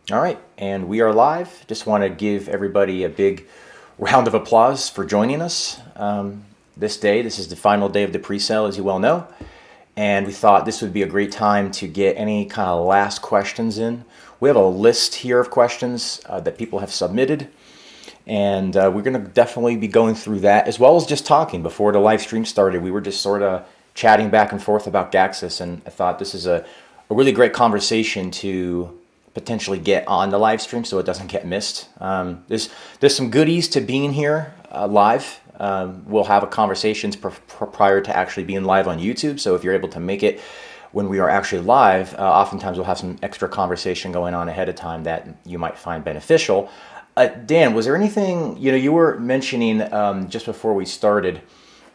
All right, and we are live. Just want to give everybody a big round of applause for joining us this day. This is the final day of the pre-sale, as you well know, and we thought this would be a great time to get any kind of last questions in. We have a list here of questions that people have submitted, and we're going to definitely be going through that, as well as just talking. Before the live stream started, we were just sort of chatting back and forth about Gaxis, and I thought this is a really great conversation to potentially get on the live stream so it doesn't get missed. There's some goodies to being here live. We'll have a conversations prior to actually being live on YouTube. So if you're able to make it when we are actually live, oftentimes we'll have some extra conversation going on ahead of time that you might find beneficial. Dan, was there anything, you were mentioning just before we started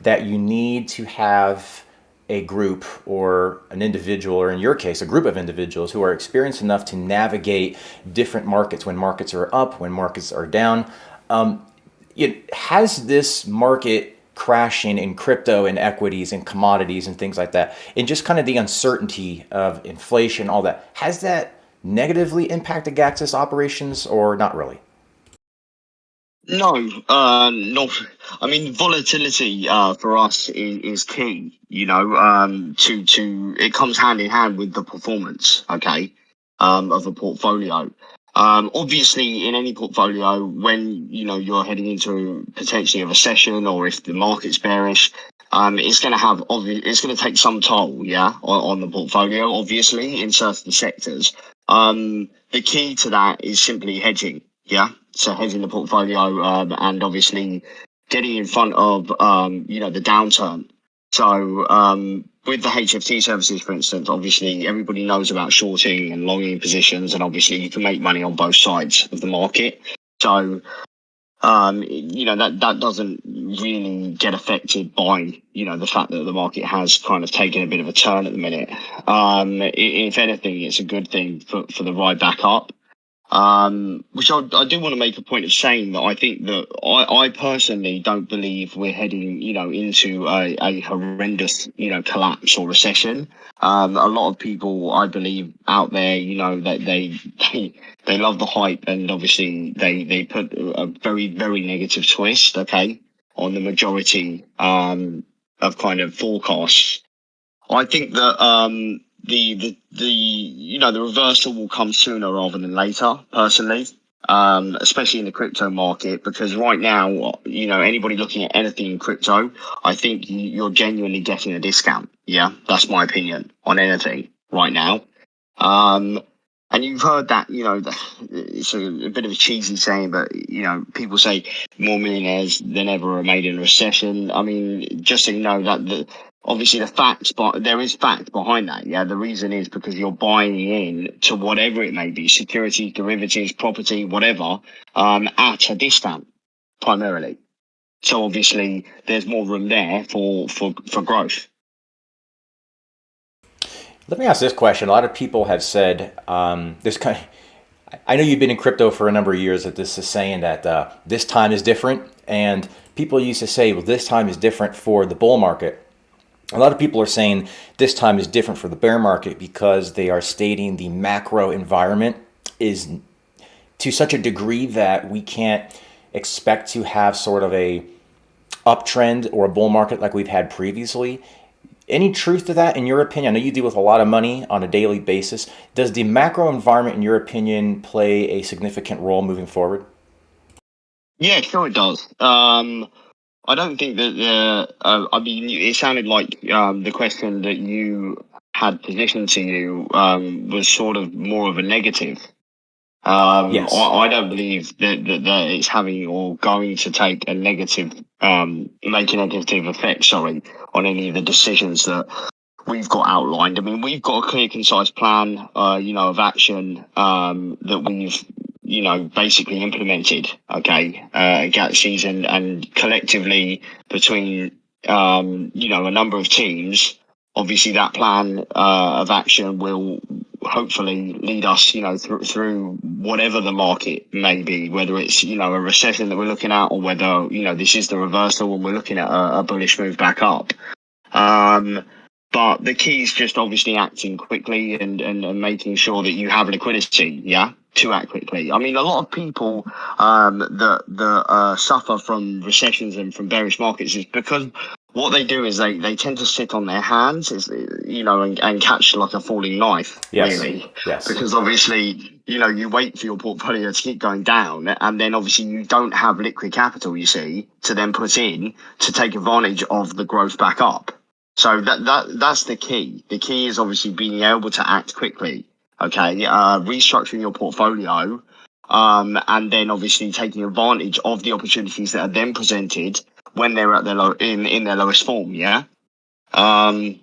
that you need to have a group or an individual, or in your case, a group of individuals who are experienced enough to navigate different markets when markets are up, when markets are down. Has this market crashing in crypto and equities and commodities and things like that, and just kind of the uncertainty of inflation, all that, has that negatively impacted Gaxis operations or not really? No, not. I mean, volatility for us is key. To it comes hand in hand with the performance, okay, of a portfolio. Obviously, in any portfolio, when you're heading into potentially a recession, or if the market's bearish, it's going to it's going to take some toll, yeah, on the portfolio. Obviously, in certain sectors, the key to that is simply hedging. Yeah, so hedging the portfolio, and obviously getting in front of the downturn. So with the HFT services, for instance, obviously everybody knows about shorting and longing positions, and obviously you can make money on both sides of the market. So that doesn't really get affected by the fact that the market has kind of taken a bit of a turn at the minute. If anything, it's a good thing for the ride back up. Which I do want to make a point of saying that I think that I personally don't believe we're heading, into a horrendous, collapse or recession. A lot of people, I believe, out there, that they love the hype, and obviously they put a very, very negative twist, okay, on the majority of kind of forecasts. I think that the reversal will come sooner rather than later, personally, especially in the crypto market, because right now, anybody looking at anything in crypto, I think you're genuinely getting a discount. Yeah, that's my opinion on anything right now. And you've heard that, it's a bit of a cheesy saying, but, people say more millionaires than ever are made in a recession. I mean, just so you know that obviously the facts, but there is fact behind that. Yeah, the reason is because you're buying in to whatever it may be, securities, derivatives, property, whatever, at a discount primarily. So obviously there's more room there for growth. Let me ask this question. A lot of people have said this kind of, I know you've been in crypto for a number of years, that this is saying that this time is different. And people used to say, well, this time is different for the bull market. A lot of people are saying this time is different for the bear market because they are stating the macro environment is to such a degree that we can't expect to have sort of a uptrend or a bull market like we've had previously. Any truth to that, in your opinion? I know you deal with a lot of money on a daily basis. Does the macro environment, in your opinion, play a significant role moving forward? Yeah, sure it does. I don't think that I mean, it sounded like the question that you had positioned to you was sort of more of a negative. Yes. I don't believe that it's having or going to take a negative, make a negative effect, sorry, on any of the decisions that we've got outlined. I mean, we've got a clear, concise plan, of action that we've, basically implemented, okay, GAT season, and collectively between, a number of teams. Obviously, that plan of action will hopefully lead us, through whatever the market may be, whether it's, a recession that we're looking at, or whether, this is the reversal and we're looking at a bullish move back up. But the key is just obviously acting quickly and making sure that you have liquidity. Yeah. to act quickly. I mean, a lot of people that suffer from recessions and from bearish markets is because what they do is they tend to sit on their hands, and catch like a falling knife, Yes. really. Yes. Because obviously, you wait for your portfolio to keep going down, and then obviously you don't have liquid capital, you see, to then put in to take advantage of the growth back up. So that's the key. The key is obviously being able to act quickly. Okay, restructuring your portfolio, and then obviously taking advantage of the opportunities that are then presented when they're at their in their lowest form. Yeah. But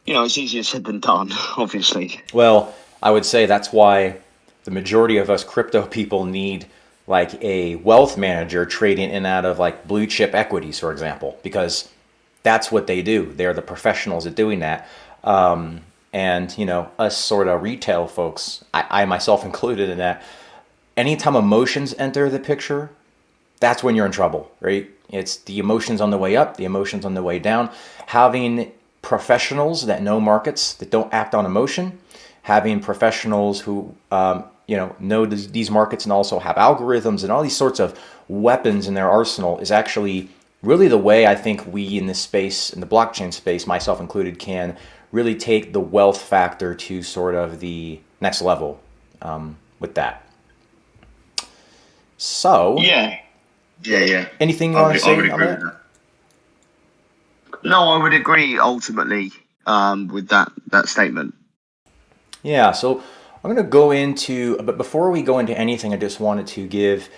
it's easier said than done, obviously. Well, I would say that's why the majority of us crypto people need like a wealth manager trading in and out of like blue chip equities, for example, because that's what they do. They're the professionals at doing that. And us sort of retail folks, I myself included in that, anytime emotions enter the picture, that's when you're in trouble, right? It's the emotions on the way up, the emotions on the way down. Having professionals that know markets, that don't act on emotion, having professionals who know these markets and also have algorithms and all these sorts of weapons in their arsenal is actually really the way I think we in this space, in the blockchain space, myself included, can really take the wealth factor to sort of the next level with that. So, yeah. Anything you want to say on that? No, I would agree ultimately with that statement. Yeah, so I'm going to go into, but before we go into anything, I just wanted to give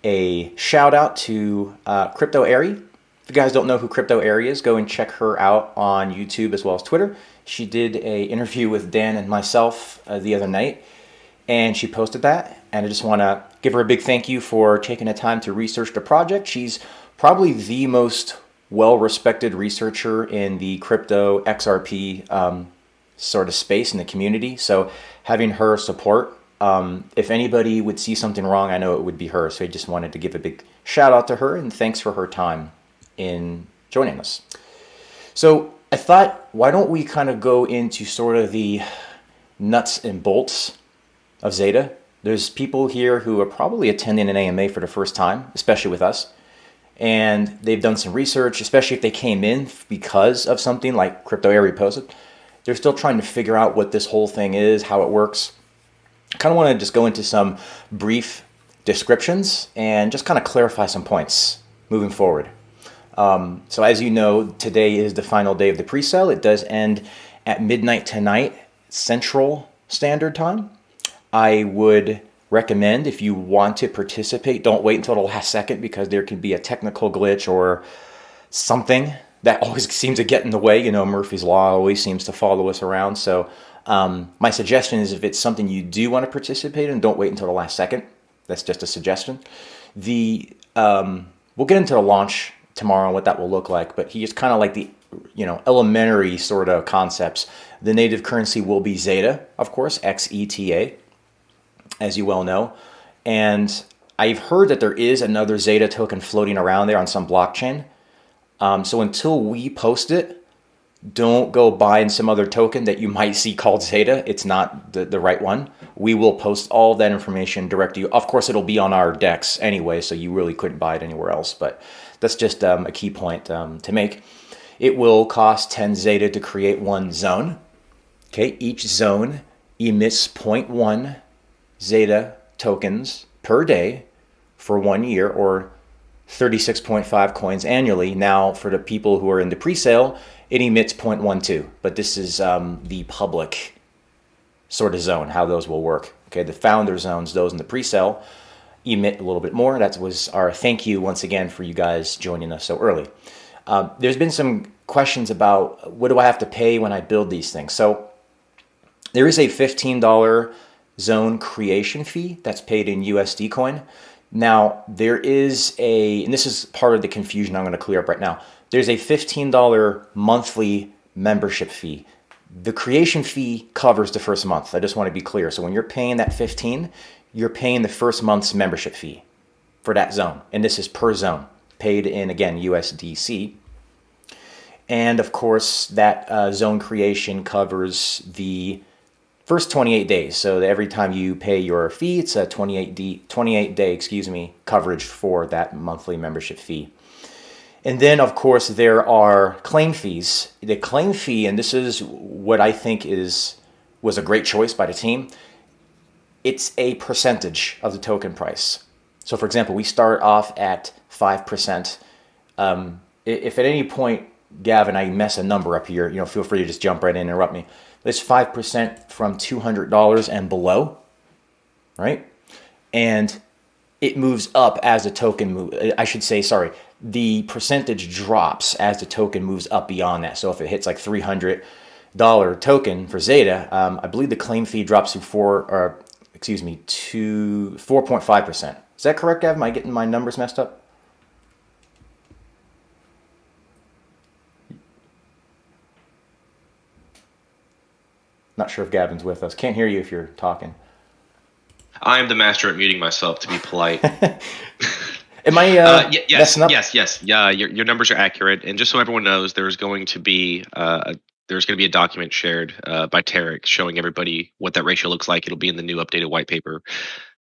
a shout out to Crypto Airy. If you guys don't know who Crypto Airy is, go and check her out on YouTube as well as Twitter. She did a interview with Dan and myself the other night, and she posted that. And I just want to give her a big thank you for taking the time to research the project. She's probably the most well-respected researcher in the crypto XRP sort of space in the community. So having her support, if anybody would see something wrong, I know it would be her. So I just wanted to give a big shout out to her and thanks for her time in joining us. So I thought, why don't we kind of go into sort of the nuts and bolts of Zeta. There's people here who are probably attending an AMA for the first time, especially with us. And they've done some research, especially if they came in because of something like Crypto Airy posted. They're still trying to figure out what this whole thing is, how it works. I kind of want to just go into some brief descriptions and just kind of clarify some points moving forward. So as you know, today is the final day of the pre-sale. It does end at midnight tonight, Central Standard Time. I would recommend, if you want to participate, don't wait until the last second because there could be a technical glitch or something that always seems to get in the way. Murphy's Law always seems to follow us around. So my suggestion is if it's something you do want to participate in, don't wait until the last second. That's just a suggestion. We'll get into the launch tomorrow and what that will look like, but he's kind of like the elementary sort of concepts. The native currency will be Zeta, of course, XETA, as you well know. And I've heard that there is another Zeta token floating around there on some blockchain. So until we post it, don't go buying some other token that you might see called Zeta. It's not the right one. We will post all that information direct to you. Of course, it'll be on our decks anyway, so you really couldn't buy it anywhere else. But that's just a key point to make. It will cost 10 Zeta to create one zone. Okay, each zone emits 0.1 Zeta tokens per day for 1 year, or 36.5 coins annually. Now, for the people who are in the pre-sale, it emits 0.12, but this is the public sort of zone, how those will work. Okay, the founder zones, those in the pre-sale, emit a little bit more. That was our thank you once again for you guys joining us so early. There's been some questions about what do I have to pay when I build these things. So there is a $15 zone creation fee that's paid in USD coin. Now, there is and this is part of the confusion I'm going to clear up right now. There's a $15 monthly membership fee. The creation fee covers the first month. I just want to be clear. So when you're paying that 15, you're paying the first month's membership fee for that zone. And this is per zone, paid in, again, USDC. And of course, that zone creation covers the first 28 days. So every time you pay your fee, it's a 28 day, coverage for that monthly membership fee. And then, of course, there are claim fees. The claim fee, and this is what I think was a great choice by the team. It's a percentage of the token price. So, for example, we start off at 5%. If at any point, Gavin, I mess a number up here, feel free to just jump right in and interrupt me. But it's 5% from $200 and below, right? And it moves up as the token moves. I should say, sorry, the percentage drops as the token moves up beyond that. So if it hits like $300 token for Zeta, I believe the claim fee drops to 4.5%. Is that correct, Gavin? Am I getting my numbers messed up? Not sure if Gavin's with us. Can't hear you if you're talking. I am the master at muting myself to be polite. Am I messing up? Yes. Yeah, your numbers are accurate. And just so everyone knows, there's going to be a document shared by Tarek showing everybody what that ratio looks like. It'll be in the new updated white paper.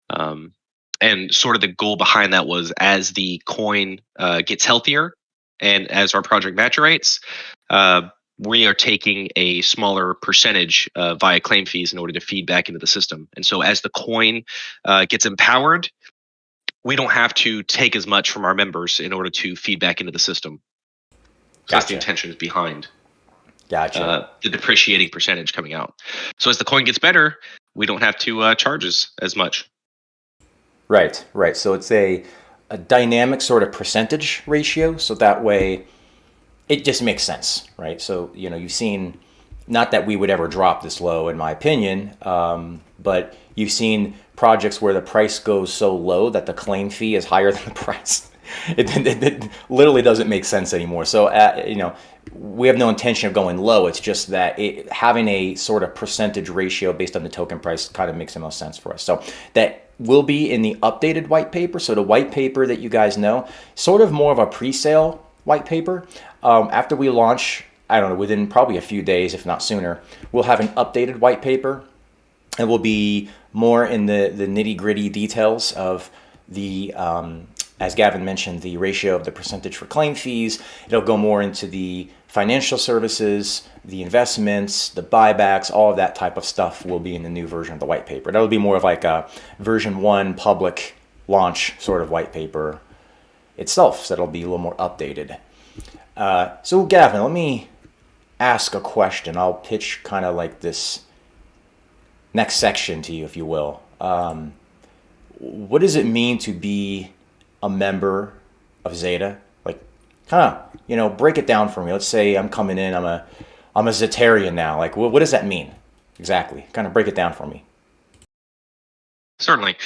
And sort of the goal behind that was, as the coin gets healthier and as our project maturates, we are taking a smaller percentage via claim fees in order to feed back into the system. And so as the coin gets empowered, we don't have to take as much from our members in order to feed back into the system. So that's the intention behind the depreciating percentage coming out. So as the coin gets better, we don't have to charge as much. Right. So it's a dynamic sort of percentage ratio. So that way it just makes sense, right? So, you've seen, not that we would ever drop this low, in my opinion, but you've seen projects where the price goes so low that the claim fee is higher than the price. It literally doesn't make sense anymore. So, we have no intention of going low. It's just that having a sort of percentage ratio based on the token price kind of makes the most sense for us. So that will be in the updated white paper. So the white paper that you guys know, sort of more of a pre-sale white paper. After we launch, I don't know, within probably a few days, if not sooner, we'll have an updated white paper, and we'll be more in the nitty-gritty details of the, as Gavin mentioned, the ratio of the percentage for claim fees. It'll go more into the financial services, the investments, the buybacks, all of that type of stuff will be in the new version of the white paper. That'll be more of like a version 1 public launch sort of white paper itself, so that'll be a little more updated. So Gavin, let me ask a question. I'll pitch kind of like this next section to you, if you will. What does it mean to be a member of Zeta? Like, kind of, break it down for me. Let's say I'm coming in, I'm a Zetarian now. Like, what does that mean exactly? Kind of break it down for me. Certainly.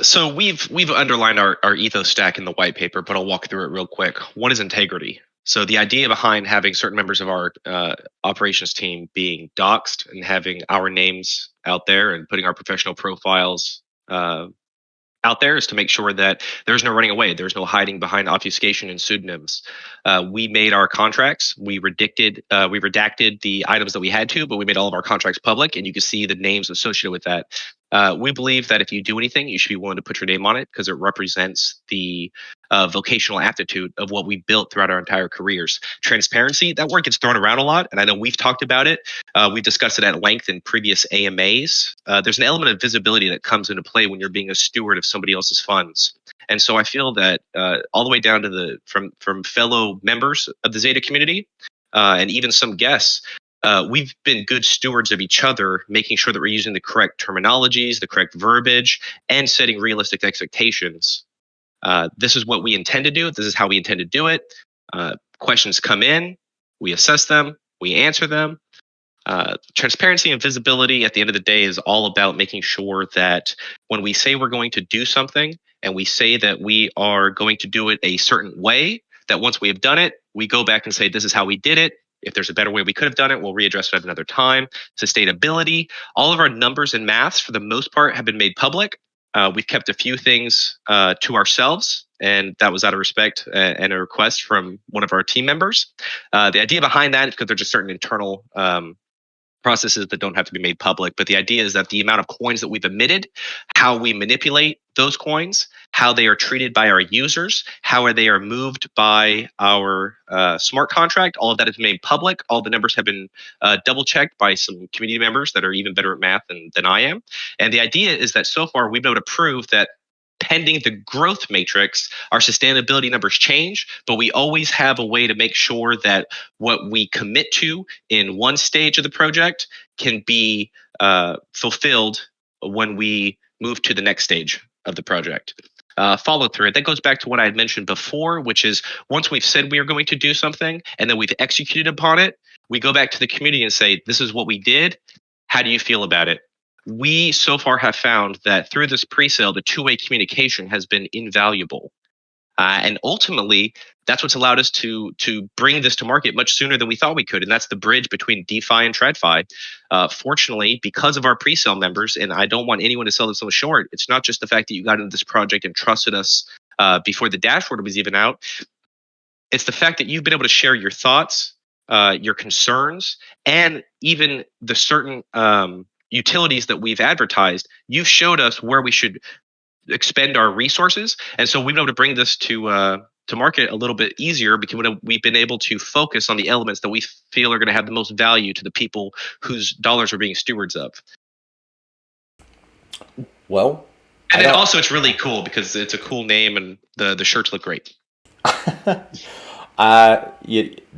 So we've underlined our ethos stack in the white paper, but I'll walk through it real quick. One is integrity. So the idea behind having certain members of our operations team being doxed and having our names out there and putting our professional profiles out there is to make sure that there's no running away. There's no hiding behind obfuscation and pseudonyms. We made our contracts. We redacted the items that we had to, but we made all of our contracts public, and you can see the names associated with that. We believe that if you do anything, you should be willing to put your name on it because it represents the vocational aptitude of what we built throughout our entire careers. Transparency, that word gets thrown around a lot, and I know we've talked about it. We've discussed it at length in previous AMAs. There's an element of visibility that comes into play when you're being a steward of somebody else's funds. And so I feel that all the way down to from fellow members of the Zeta community and even some guests, we've been good stewards of each other, making sure that we're using the correct terminologies, the correct verbiage, and setting realistic expectations. This is what we intend to do. This is how we intend to do it. Questions come in, we assess them, we answer them. Transparency and visibility at the end of the day is all about making sure that when we say we're going to do something and we say that we are going to do it a certain way, that once we have done it, we go back and say, this is how we did it. If there's a better way we could have done it, we'll readdress it at another time. Sustainability, all of our numbers and maths for the most part have been made public. We've kept a few things to ourselves, and that was out of respect and a request from one of our team members. The idea behind that is because there's just certain internal processes that don't have to be made public. But the idea is that the amount of coins that we've emitted, how we manipulate those coins, how they are treated by our users, how they are moved by our smart contract, all of that is made public. All the numbers have been double checked by some community members that are even better at math than I am. And the idea is that so far we've been able to prove that pending the growth matrix, our sustainability numbers change, but we always have a way to make sure that what we commit to in one stage of the project can be fulfilled when we move to the next stage of the project. Follow through. That goes back to what I had mentioned before, which is once we've said we are going to do something and then we've executed upon it, we go back to the community and say, this is what we did. How do you feel about it? We so far have found that through this pre-sale, the two-way communication has been invaluable. And ultimately, that's what's allowed us to bring this to market much sooner than we thought we could. And that's the bridge between DeFi and TradFi. Fortunately, because of our pre-sale members, and I don't want anyone to sell themselves short, it's not just the fact that you got into this project and trusted us before the dashboard was even out. It's the fact that you've been able to share your thoughts, your concerns, and even the certain utilities that we've advertised. You've showed us where we should expend our resources, and so we've been able to bring this to market a little bit easier because we've been able to focus on the elements that we feel are going to have the most value to the people whose dollars are being stewards of. Well, and then also it's really cool because it's a cool name and the shirts look great.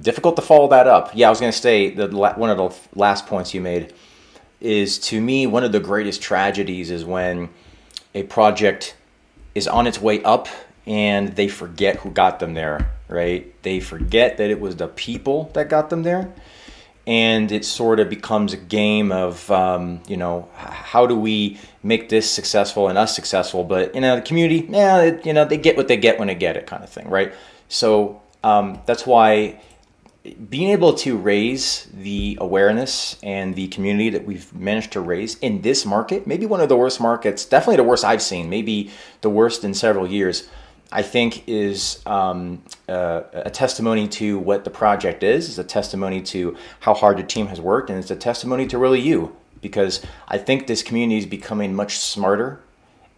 Difficult to follow that up. Yeah, I was going to say one of the last points you made is, to me, one of the greatest tragedies is when a project is on its way up and they forget who got them there, right? They forget that it was the people that got them there. And it sort of becomes a game of, how do we make this successful and us successful? But, the community, they get what they get when they get it kind of thing, right? So that's why being able to raise the awareness and the community that we've managed to raise in this market, maybe one of the worst markets, definitely the worst I've seen, maybe the worst in several years, I think is a testimony to what the project is. It's a testimony to how hard the team has worked, and it's a testimony to really you, because I think this community is becoming much smarter.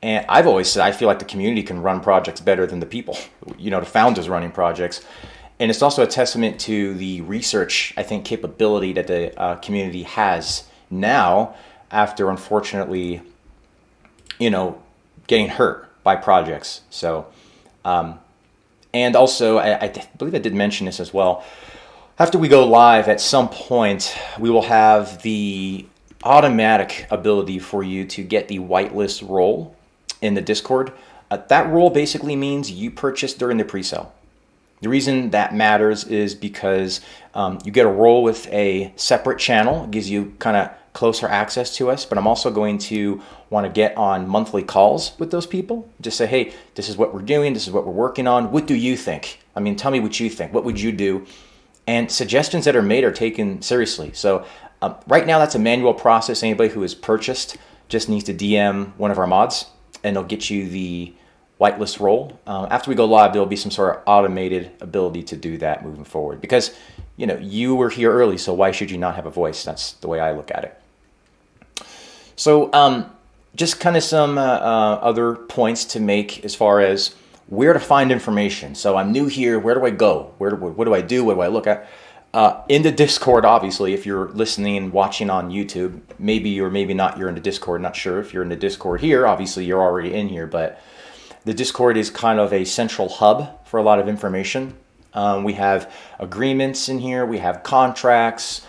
And I've always said I feel like the community can run projects better than the people, the founders running projects. And it's also a testament to the research, I think, capability that the community has now after, unfortunately, getting hurt by projects. So, and also, I believe I did mention this as well. After we go live, at some point, we will have the automatic ability for you to get the whitelist role in the Discord. That role basically means you purchased during the pre-sale. The reason that matters is because you get a role with a separate channel. It gives you kind of closer access to us, but I'm also going to want to get on monthly calls with those people. Just say, hey, this is what we're doing. This is what we're working on. What do you think? Tell me what you think. What would you do? And suggestions that are made are taken seriously. So right now, that's a manual process. Anybody who has purchased just needs to DM one of our mods, and they'll get you the whitelist role. After we go live, there'll be some sort of automated ability to do that moving forward, because you were here early, so why should you not have a voice? That's the way I look at it. So just kind of some other points to make as far as where to find information. So I'm new here. Where do I go? What do I do? What do I look at? In the Discord, obviously, if you're listening and watching on YouTube, maybe or maybe not, you're in the Discord. Not sure if you're in the Discord here. Obviously, you're already in here, but the Discord is kind of a central hub for a lot of information. We have agreements in here. We have contracts.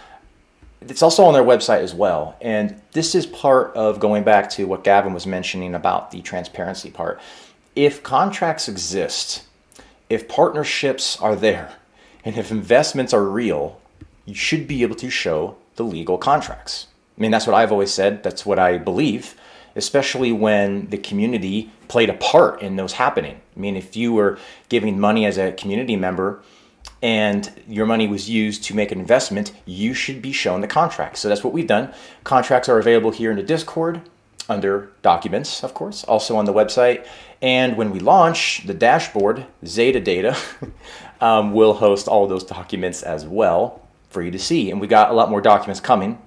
It's also on their website as well. And this is part of going back to what Gavin was mentioning about the transparency part. If contracts exist, if partnerships are there, and if investments are real, you should be able to show the legal contracts. That's what I've always said. That's what I believe, especially when the community played a part in those happening. If you were giving money as a community member and your money was used to make an investment, you should be shown the contract. So that's what we've done. Contracts are available here in the Discord under documents, of course, also on the website. And when we launch the dashboard, Zeta data, will host all of those documents as well for you to see. And we got a lot more documents coming.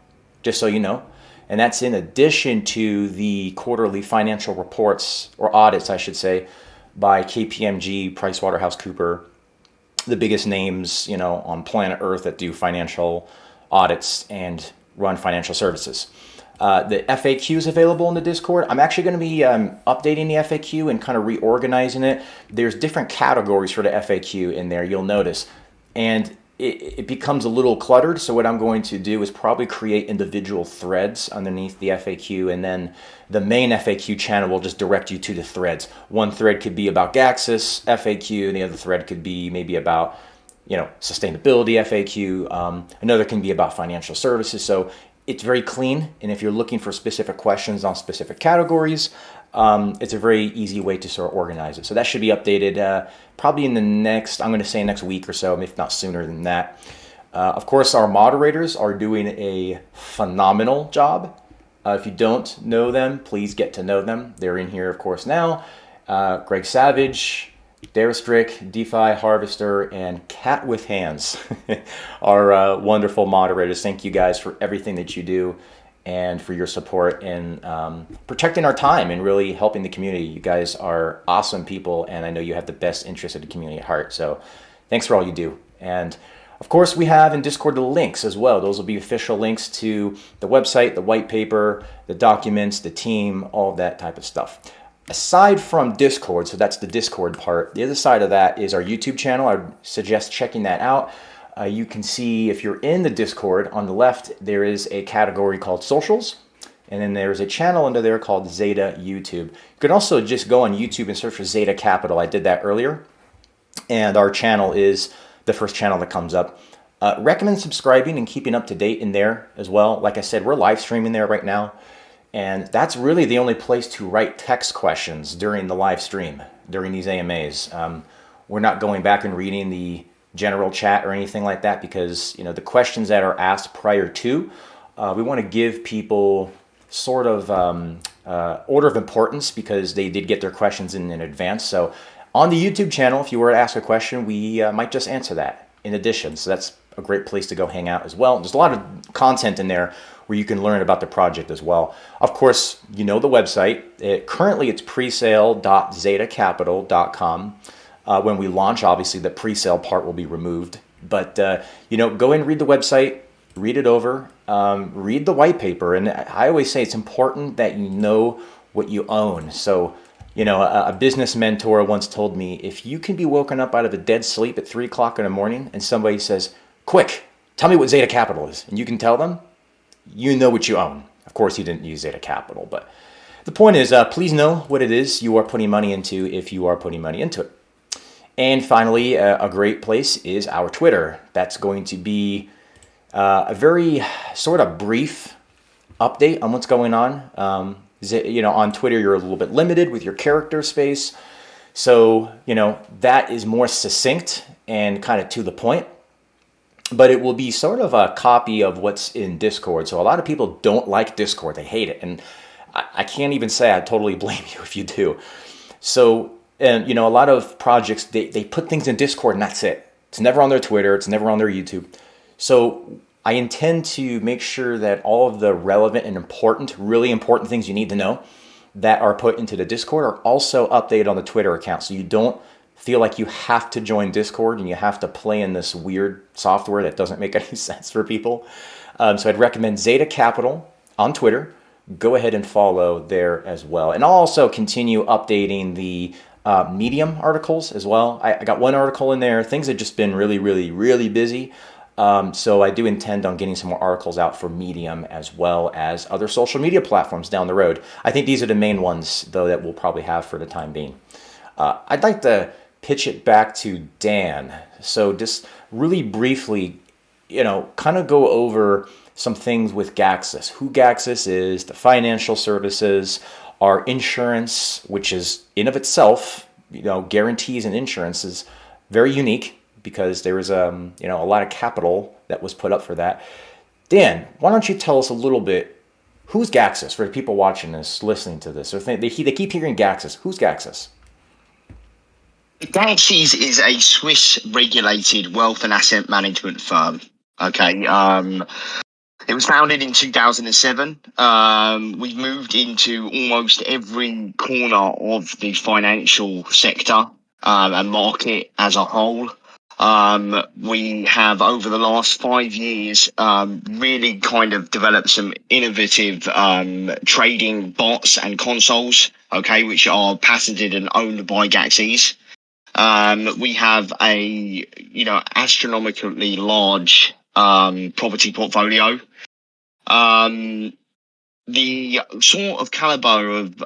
just so you know. And that's in addition to the quarterly financial reports, or audits, I should say, by KPMG, PricewaterhouseCoopers, the biggest names, on planet Earth that do financial audits and run financial services. The FAQ is available in the Discord. I'm actually going to be updating the FAQ and kind of reorganizing it. There's different categories for the FAQ in there, you'll notice. And it becomes a little cluttered. So what I'm going to do is probably create individual threads underneath the FAQ, and then the main FAQ channel will just direct you to the threads. One thread could be about Gaxis FAQ, and the other thread could be maybe about sustainability FAQ. Another can be about financial services. So it's very clean, and if you're looking for specific questions on specific categories, it's a very easy way to sort of organize it. So that should be updated probably in the next, I'm going to say next week or so, if not sooner than that. Of course, our moderators are doing a phenomenal job. If you don't know them, please get to know them. They're in here, of course, now. Greg Savage, Daristrick, DeFi Harvester, and Cat with Hands are wonderful moderators. Thank you guys for everything that you do and for your support in protecting our time and really helping the community. You guys are awesome people, and I know you have the best interest of the community at heart. So thanks for all you do. And of course, we have in Discord the links as well. Those will be official links to the website, the white paper, the documents, the team, all of that type of stuff. Aside from Discord, so that's the Discord part, the other side of that is our YouTube channel. I would suggest checking that out. You can see, if you're in the Discord, on the left, there is a category called Socials, and then there's a channel under there called Zeta YouTube. You can also just go on YouTube and search for Zeta Capital. I did that earlier, and our channel is the first channel that comes up. Recommend subscribing and keeping up to date in there as well. Like I said, we're live streaming there right now, and that's really the only place to write text questions during the live stream, during these AMAs. We're not going back and reading the general chat or anything like that, because the questions that are asked prior to, we want to give people sort of order of importance, because they did get their questions in advance. So on the YouTube channel, if you were to ask a question, we might just answer that in addition. So that's a great place to go hang out as well. There's a lot of content in there where you can learn about the project as well. Of course, the website. Currently, it's presale.zetacapital.com. When we launch, obviously, the pre-sale part will be removed. But, go and read the website, read it over, read the white paper. And I always say it's important that you know what you own. So, a business mentor once told me, if you can be woken up out of a dead sleep at 3 o'clock in the morning and somebody says, "Quick, tell me what Zeta Capital is," and you can tell them, you know what you own. Of course, he didn't use Zeta Capital, but the point is, please know what it is you are putting money into if you are putting money into it. And finally, a great place is our Twitter. That's going to be a very sort of brief update on what's going on. On Twitter, you're a little bit limited with your character space. So, that is more succinct and kind of to the point. But it will be sort of a copy of what's in Discord. So a lot of people don't like Discord. They hate it. And I can't even say I totally blame you if you do. So, a lot of projects, they put things in Discord and that's it. It's never on their Twitter. It's never on their YouTube. So I intend to make sure that all of the relevant and really important things you need to know that are put into the Discord are also updated on the Twitter account. So you don't feel like you have to join Discord and you have to play in this weird software that doesn't make any sense for people. So I'd recommend Zeta Capital on Twitter. Go ahead and follow there as well. And I'll also continue updating the Medium articles as well. I got one article in there. Things have just been really, really, really busy. So I do intend on getting some more articles out for Medium as well as other social media platforms down the road. I think these are the main ones, though, that we'll probably have for the time being. I'd like to pitch it back to Dan. So just really briefly, kind of go over some things with Gaxis. Who Gaxis is, the financial services, our insurance, which is in of itself, guarantees and insurance is very unique because there is a lot of capital that was put up for that. Dan, why don't you tell us a little bit, who's Gaxis for the people watching this, listening to this, or they keep hearing Gaxis. Who's Gaxis? Gaxis is a Swiss regulated wealth and asset management firm. Okay. It was founded in 2007. We've moved into almost every corner of the financial sector and market as a whole. We have, over the last 5 years, really kind of developed some innovative trading bots and consoles, okay, which are patented and owned by Gaxes. We have a, astronomically large property portfolio. The sort of caliber of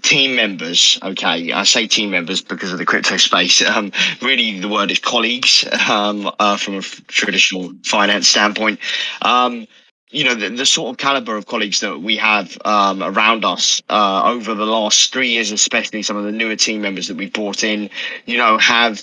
team members, okay, I say team members because of the crypto space. Really, the word is colleagues from a traditional finance standpoint. The sort of caliber of colleagues that we have around us over the last 3 years, especially some of the newer team members that we've brought in, have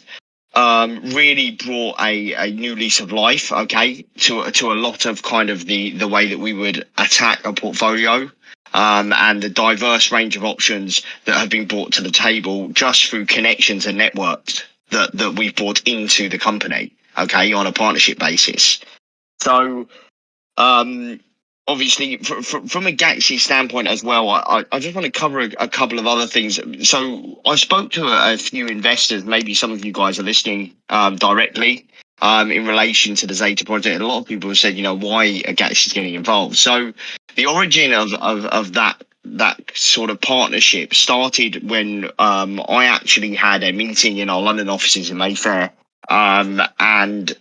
really brought a new lease of life, okay, to a lot of kind of the way that we would attack a portfolio, and the diverse range of options that have been brought to the table just through connections and networks that we've brought into the company, okay, on a partnership basis. So, obviously, from a Gaxi standpoint as well, I just want to cover a couple of other things. So I spoke to a few investors, maybe some of you guys are listening directly, in relation to the Zeta project. And a lot of people have said, why are Gaxi getting involved? So the origin of that sort of partnership started when I actually had a meeting in our London offices in Mayfair. And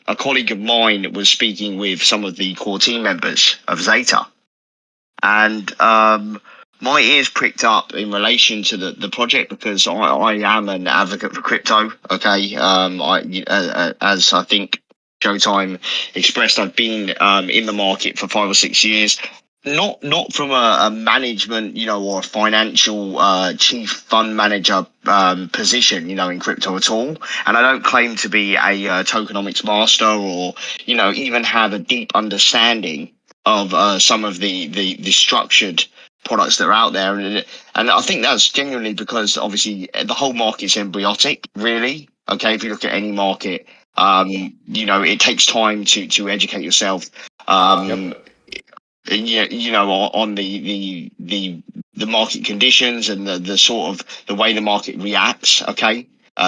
a colleague of mine was speaking with some of the core team members of Zeta. And my ears pricked up in relation to the project because I am an advocate for crypto, okay? As I think Showtime expressed, I've been in the market for 5 or 6 years. Not from a management, or a financial chief fund manager position, in crypto at all. And I don't claim to be a tokenomics master or, even have a deep understanding of some of the structured products that are out there. And I think that's genuinely because obviously the whole market's embryotic, really. Okay, if you look at any market, it takes time to educate yourself. Yep. On the market conditions and the sort of the way the market reacts, okay,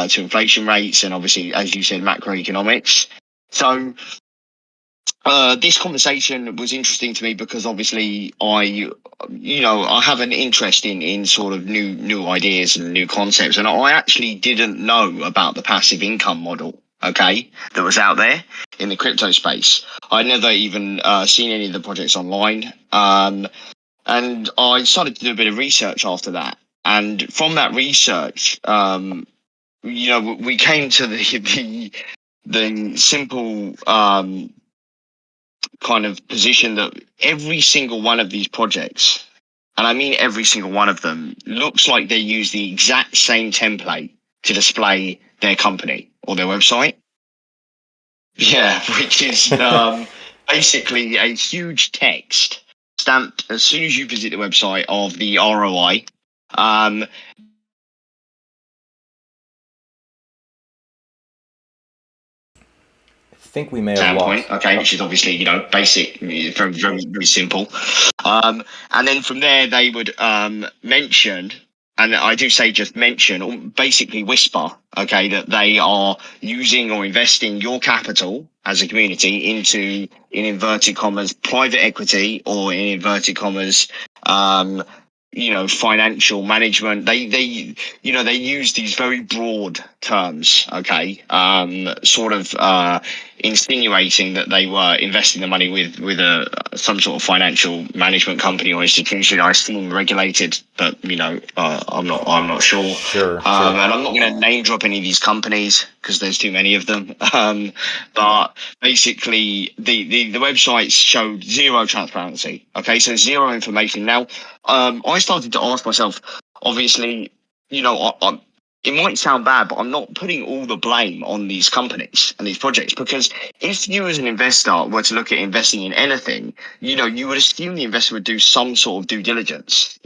to inflation rates and obviously, as you said, macroeconomics. So this conversation was interesting to me because obviously I have an interest in sort of new ideas and new concepts, and I actually didn't know about the passive income model, okay, that was out there in the crypto space. I'd never even seen any of the projects online. And I started to do a bit of research after that. And from that research, we came to the simple kind of position that every single one of these projects, and I mean every single one of them, looks like they use the exact same template to display their company or their website. Yeah, which is basically a huge text stamped as soon as you visit the website of the ROI. I think we may have lost. Okay, which is obviously, basic, very, very, very simple. And then from there, they would mention, and I do say just mention, or basically whisper, okay, that they are using or investing your capital as a community into, in inverted commas, private equity, or in inverted commas, financial management. They use these very broad terms, okay, sort of insinuating that they were investing the money with some sort of financial management company or institution. I assume regulated, but I'm not sure. Sure. And I'm not going to name drop any of these companies because there's too many of them. But basically, the websites showed zero transparency. Okay, so zero information. Now, I started to ask myself, obviously, it might sound bad, but I'm not putting all the blame on these companies and these projects, because if you as an investor were to look at investing in anything, you would assume the investor would do some sort of due diligence,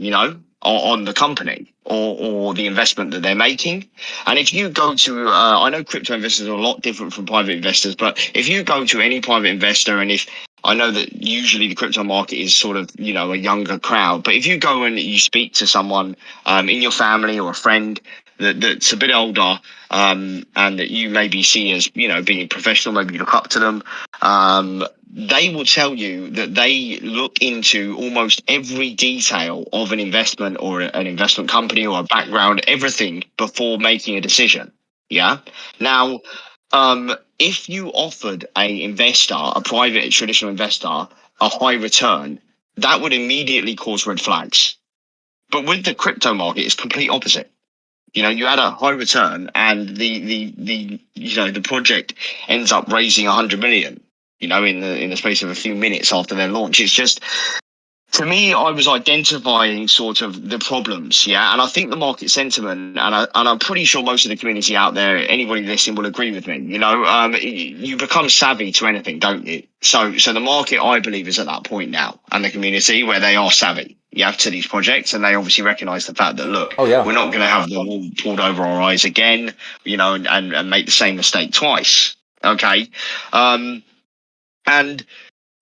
on the company or the investment that they're making. And if you go to, I know crypto investors are a lot different from private investors, but if you go to any private investor, and if I know that usually the crypto market is sort of, you know, a younger crowd, but if you go and you speak to someone in your family or a friend that's a bit older, and that you maybe see as, you know, being professional, maybe you look up to them, they will tell you that they look into almost every detail of an investment or an investment company or a background, everything before making a decision. Yeah. Now, if you offered a private traditional investor, a high return, that would immediately cause red flags. But with the crypto market, it's complete opposite. You know, you had a high return, and the you know, the project ends up raising 100 million. You know, in the space of a few minutes after their launch. It's just, to me, I was identifying sort of the problems, yeah, and I think the market sentiment, and I'm pretty sure most of the community out there, anybody listening will agree with me. You know, you become savvy to anything, don't you? So the market, I believe, is at that point now, and the community where they are savvy, yeah, to these projects, and they obviously recognise the fact that, look, Oh, yeah. we're not going to have the wall pulled over our eyes again, you know, and make the same mistake twice. Okay, and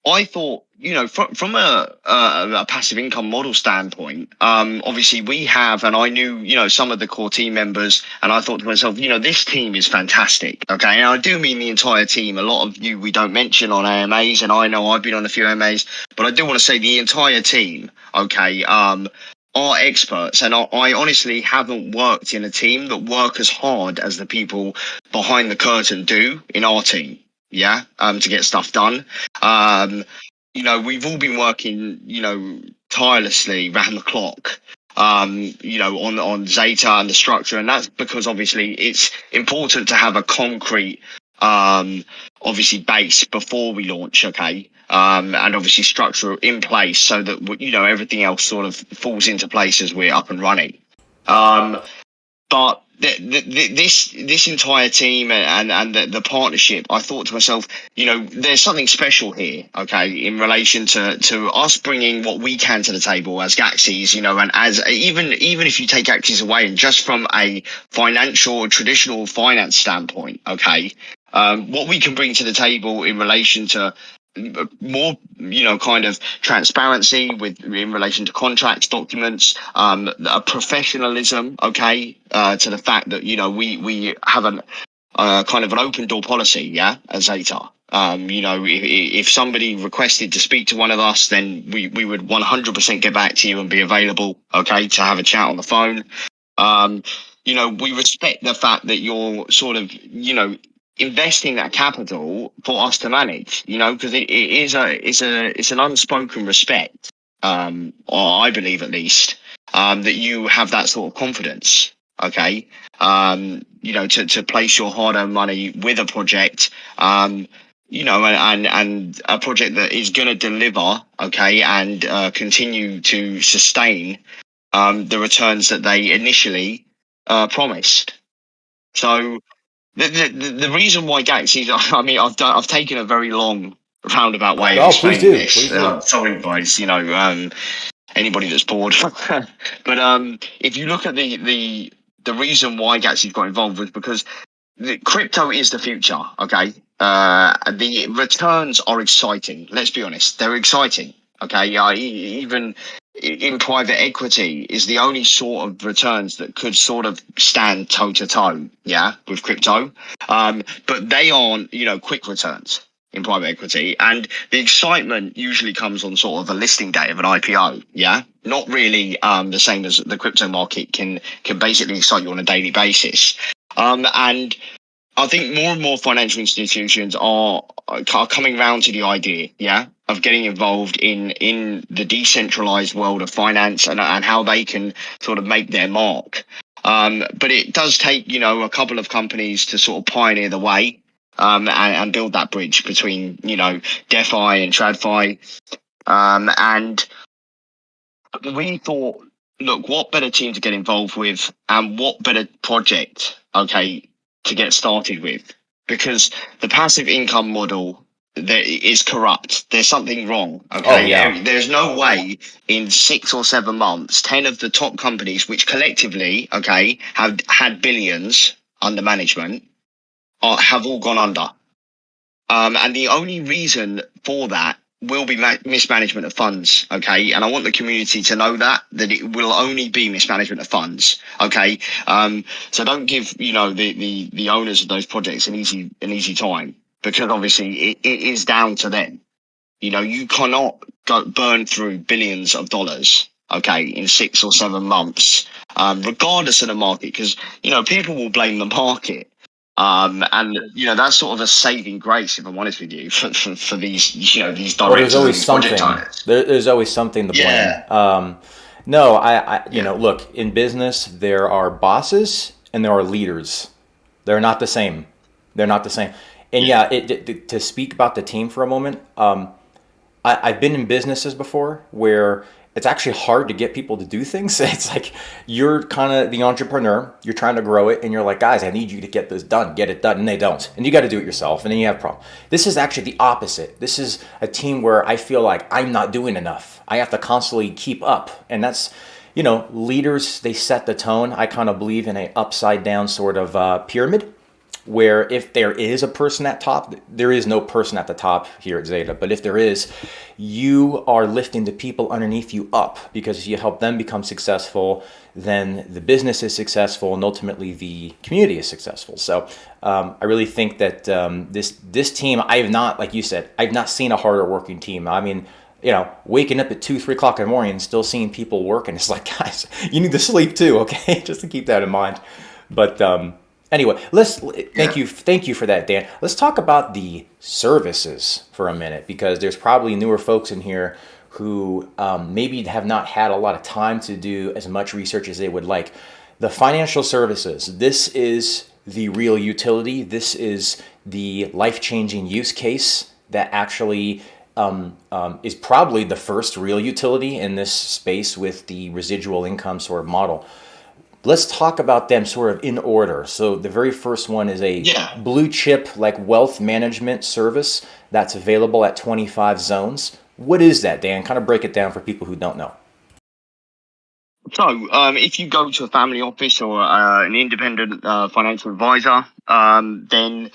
I thought, you know, from a passive income model standpoint, obviously we have, and I knew, you know, some of the core team members, and I thought to myself, you know, this team is fantastic. Okay. And I do mean the entire team. A lot of you we don't mention on AMAs, and I know I've been on a few AMAs, but I do want to say the entire team, okay, are experts. And I honestly haven't worked in a team that work as hard as the people behind the curtain do in our team. Yeah. To get stuff done. You know, we've all been working, you know, tirelessly round the clock, you know, on Zeta and the structure. And that's because obviously it's important to have a concrete, obviously base before we launch. Okay. And obviously structure in place so that, you know, everything else sort of falls into place as we're up and running. But this entire team and the partnership, I thought to myself, you know, there's something special here, okay, in relation to us bringing what we can to the table as Gaxies, you know, and as even if you take Gaxies away and just from a traditional finance standpoint, okay, what we can bring to the table in relation to more, you know, kind of transparency in relation to contracts, documents, a professionalism, okay, to the fact that, you know, we have kind of an open door policy, yeah, at Zeta. You know, if somebody requested to speak to one of us, then we would 100% get back to you and be available, okay, to have a chat on the phone. You know, we respect the fact that you're sort of, you know, investing that capital for us to manage, you know, because it's an unspoken respect, or I believe at least, that you have that sort of confidence, okay, you know, to place your hard-earned money with a project, you know, and a project that is going to deliver, okay, and continue to sustain the returns that they initially promised. So the reason why Gaxies, I mean, I've taken a very long roundabout way of explaining this. Sorry, guys, you know, anybody that's bored. But if you look at the reason why Gaxies got involved was because the crypto is the future. Okay, the returns are exciting. Let's be honest, they're exciting. Okay, even in private equity is the only sort of returns that could sort of stand toe to toe, yeah, with crypto. But they aren't, you know, quick returns in private equity, and the excitement usually comes on sort of a listing day of an IPO, yeah, not really the same as the crypto market can basically excite you on a daily basis. And I think more and more financial institutions are coming around to the idea, yeah, of getting involved in the decentralized world of finance and how they can sort of make their mark. But it does take, you know, a couple of companies to sort of pioneer the way, and build that bridge between, you know, DeFi and TradFi. And we thought, look, what better team to get involved with, and what better project, okay, to get started with, because the passive income model it's corrupt. There's something wrong. Oh, Okay, yeah. there's no way in 6 or 7 months, 10 of the top companies, which collectively, okay, have had billions under management, have all gone under. And the only reason for that will be mismanagement of funds. Okay, and I want the community to know that it will only be mismanagement of funds. Okay, so don't give the owners of those projects an easy time, because obviously it is down to them. You cannot burn through billions of dollars, okay, in 6 or 7 months, regardless of the market, because people will blame the market. And that's sort of a saving grace, if I'm honest with you, for these these Well, there's directors and always these project something. owners. There's always something to blame. Yeah. No, I Yeah. look, in business, there are bosses and there are leaders. They're not the same. They're not the same. And Yeah. to speak about the team for a moment, I've been in businesses before where it's actually hard to get people to do things. It's like you're kind of the entrepreneur, you're trying to grow it, and you're like, guys, I need you to get this done, get it done, and they don't. And you got to do it yourself, and then you have a problem. This is actually the opposite. This is a team where I feel like I'm not doing enough. I have to constantly keep up, and that's, leaders, they set the tone. I kind of believe in a upside down sort of pyramid, where if there is a person at top, there is no person at the top here at Zeta, but if there is, you are lifting the people underneath you up, because if you help them become successful, then the business is successful, and ultimately the community is successful. So I really think that this team, I have not, like you said, I've not seen a harder working team. I mean, waking up at 2, 3 o'clock in the morning and still seeing people work, and it's like, guys, you need to sleep too, okay? Just to keep that in mind. But anyway, thank you for that, Dan. Let's talk about the services for a minute, because there's probably newer folks in here who maybe have not had a lot of time to do as much research as they would like. The financial services, this is the real utility. This is the life-changing use case that actually is probably the first real utility in this space with the residual income sort of model. Let's talk about them sort of in order. So the very first one is a blue chip like wealth management service that's available at 25 zones. What is that, Dan? Kind of break it down for people who don't know. So, if you go to a family office or an independent financial advisor, then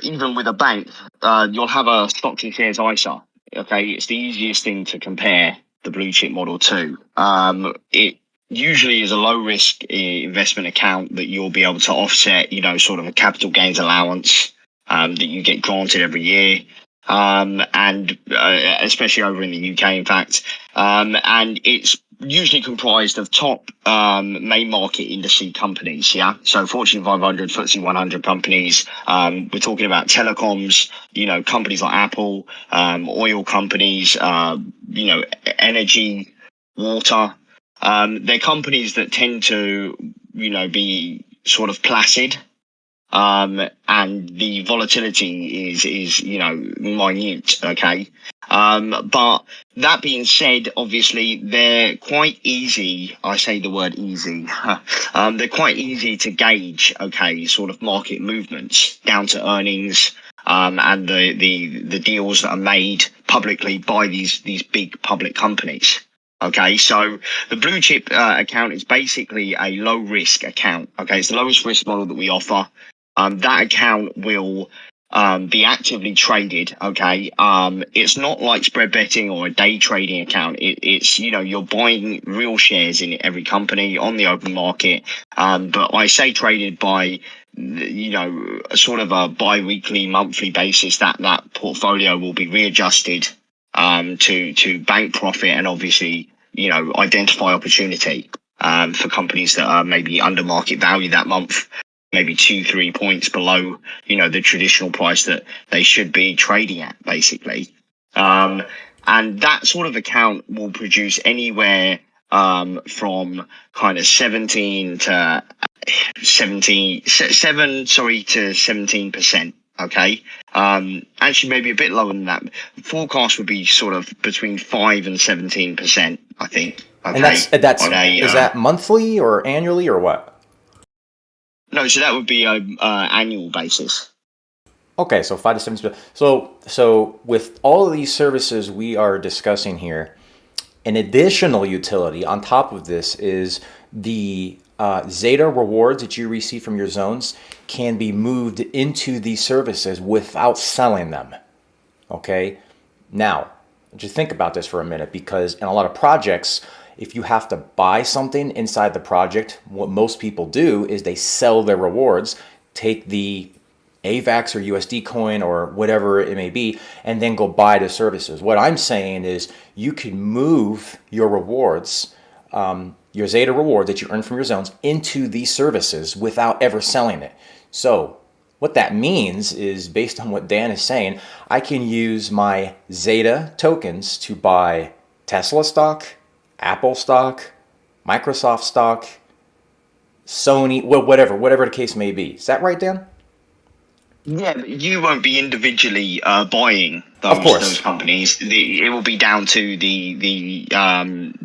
even with a bank, you'll have a stocks and shares ISA. Okay, it's the easiest thing to compare the blue chip model to. It usually is a low risk investment account that you'll be able to offset, sort of a capital gains allowance that you get granted every year. And especially over in the UK, in fact. And it's usually comprised of top main market industry companies, yeah? So Fortune 500, FTSE 100 companies. We're talking about telecoms, companies like Apple, oil companies, energy, water. They're companies that tend to, be sort of placid. And the volatility is minute, okay? But that being said, obviously, they're quite easy. I say the word easy. They're quite easy to gauge, okay, sort of market movements down to earnings, and the deals that are made publicly by these big public companies. Okay, so the blue chip account is basically a low risk account. Okay, it's the lowest risk model that we offer. That account will be actively traded. Okay, it's not like spread betting or a day trading account. It's you're buying real shares in every company on the open market. But I say traded by sort of a bi-weekly, monthly basis. That portfolio will be readjusted to bank profit and obviously identify opportunity for companies that are maybe under market value that month, maybe 2-3 points below the traditional price that they should be trading at, basically. And that sort of account will produce anywhere from kind of 17%. Okay. Actually, maybe a bit lower than that. Forecast would be sort of between 5 and 17%, I think. Okay. And that's is that monthly or annually or what? No, so that would be a annual basis. Okay, so 5 to 7. So with all of these services we are discussing here, an additional utility on top of this is the Zeta rewards that you receive from your zones can be moved into these services without selling them. Okay, now just think about this for a minute, because in a lot of projects, if you have to buy something inside the project, what most people do is they sell their rewards, take the AVAX or USD coin or whatever it may be, and then go buy the services. What I'm saying is you can move your rewards, your Zeta reward that you earn from your zones, into these services without ever selling it. So what that means is, based on what Dan is saying, I can use my Zeta tokens to buy Tesla stock, Apple stock, Microsoft stock, Sony, whatever the case may be. Is that right, Dan? Yeah, but you won't be individually buying Of those course. companies. It will be down to the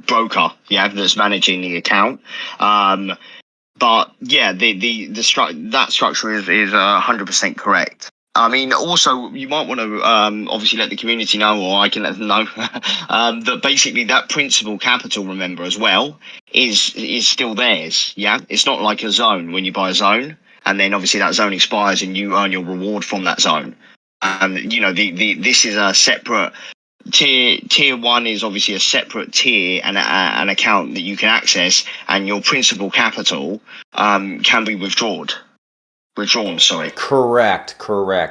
broker, yeah, that's managing the account. But yeah, that structure is 100% correct. I mean, also you might want to obviously let the community know, or I can let them know, that basically that principal capital, remember as well, is still theirs. Yeah, it's not like a zone when you buy a zone, and then obviously that zone expires and you earn your reward from that zone. And you know, this is a separate tier one is obviously a separate tier and an account that you can access, and your principal capital can be withdrawn. Sorry. Correct.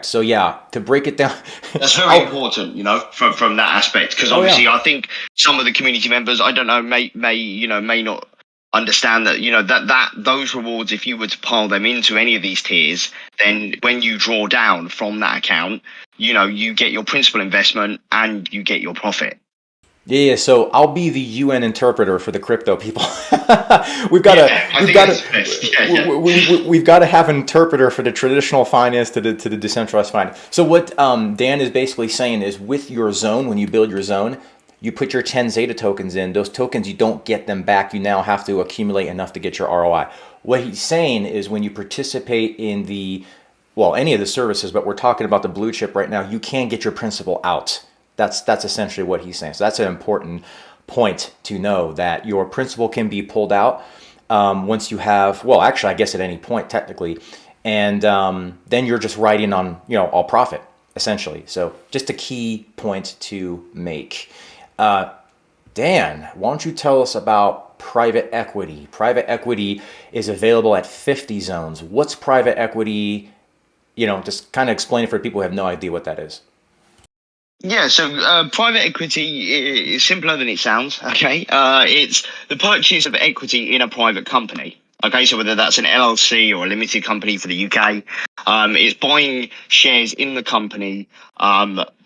So yeah, to break it down, That's very important, from that aspect, because obviously yeah. I think some of the community members, I don't know, may not understand that, that those rewards, if you were to pile them into any of these tiers, then when you draw down from that account, you get your principal investment and you get your profit. Yeah, so I'll be the UN interpreter for the crypto people. Yeah, I think that's best. Yeah. We've got to have an interpreter for the traditional finance to the decentralized finance. So what Dan is basically saying is, with your zone, when you build your zone, you put your 10 Zeta tokens in. Those tokens, you don't get them back. You now have to accumulate enough to get your ROI. What he's saying is, when you participate in any of the services, but we're talking about the blue chip right now, you can get your principal out. That's essentially what he's saying. So that's an important point to know, that your principal can be pulled out once you have, actually, I guess at any point technically, and then you're just riding on all profit essentially. So just a key point to make. Dan, why don't you tell us about private equity? Private equity is available at 50 zones. What's private equity? Just kind of explain it for people who have no idea what that is. Yeah, so private equity is simpler than it sounds. Okay, it's the purchase of equity in a private company. Okay, so whether that's an LLC or a limited company for the UK, it's buying shares in the company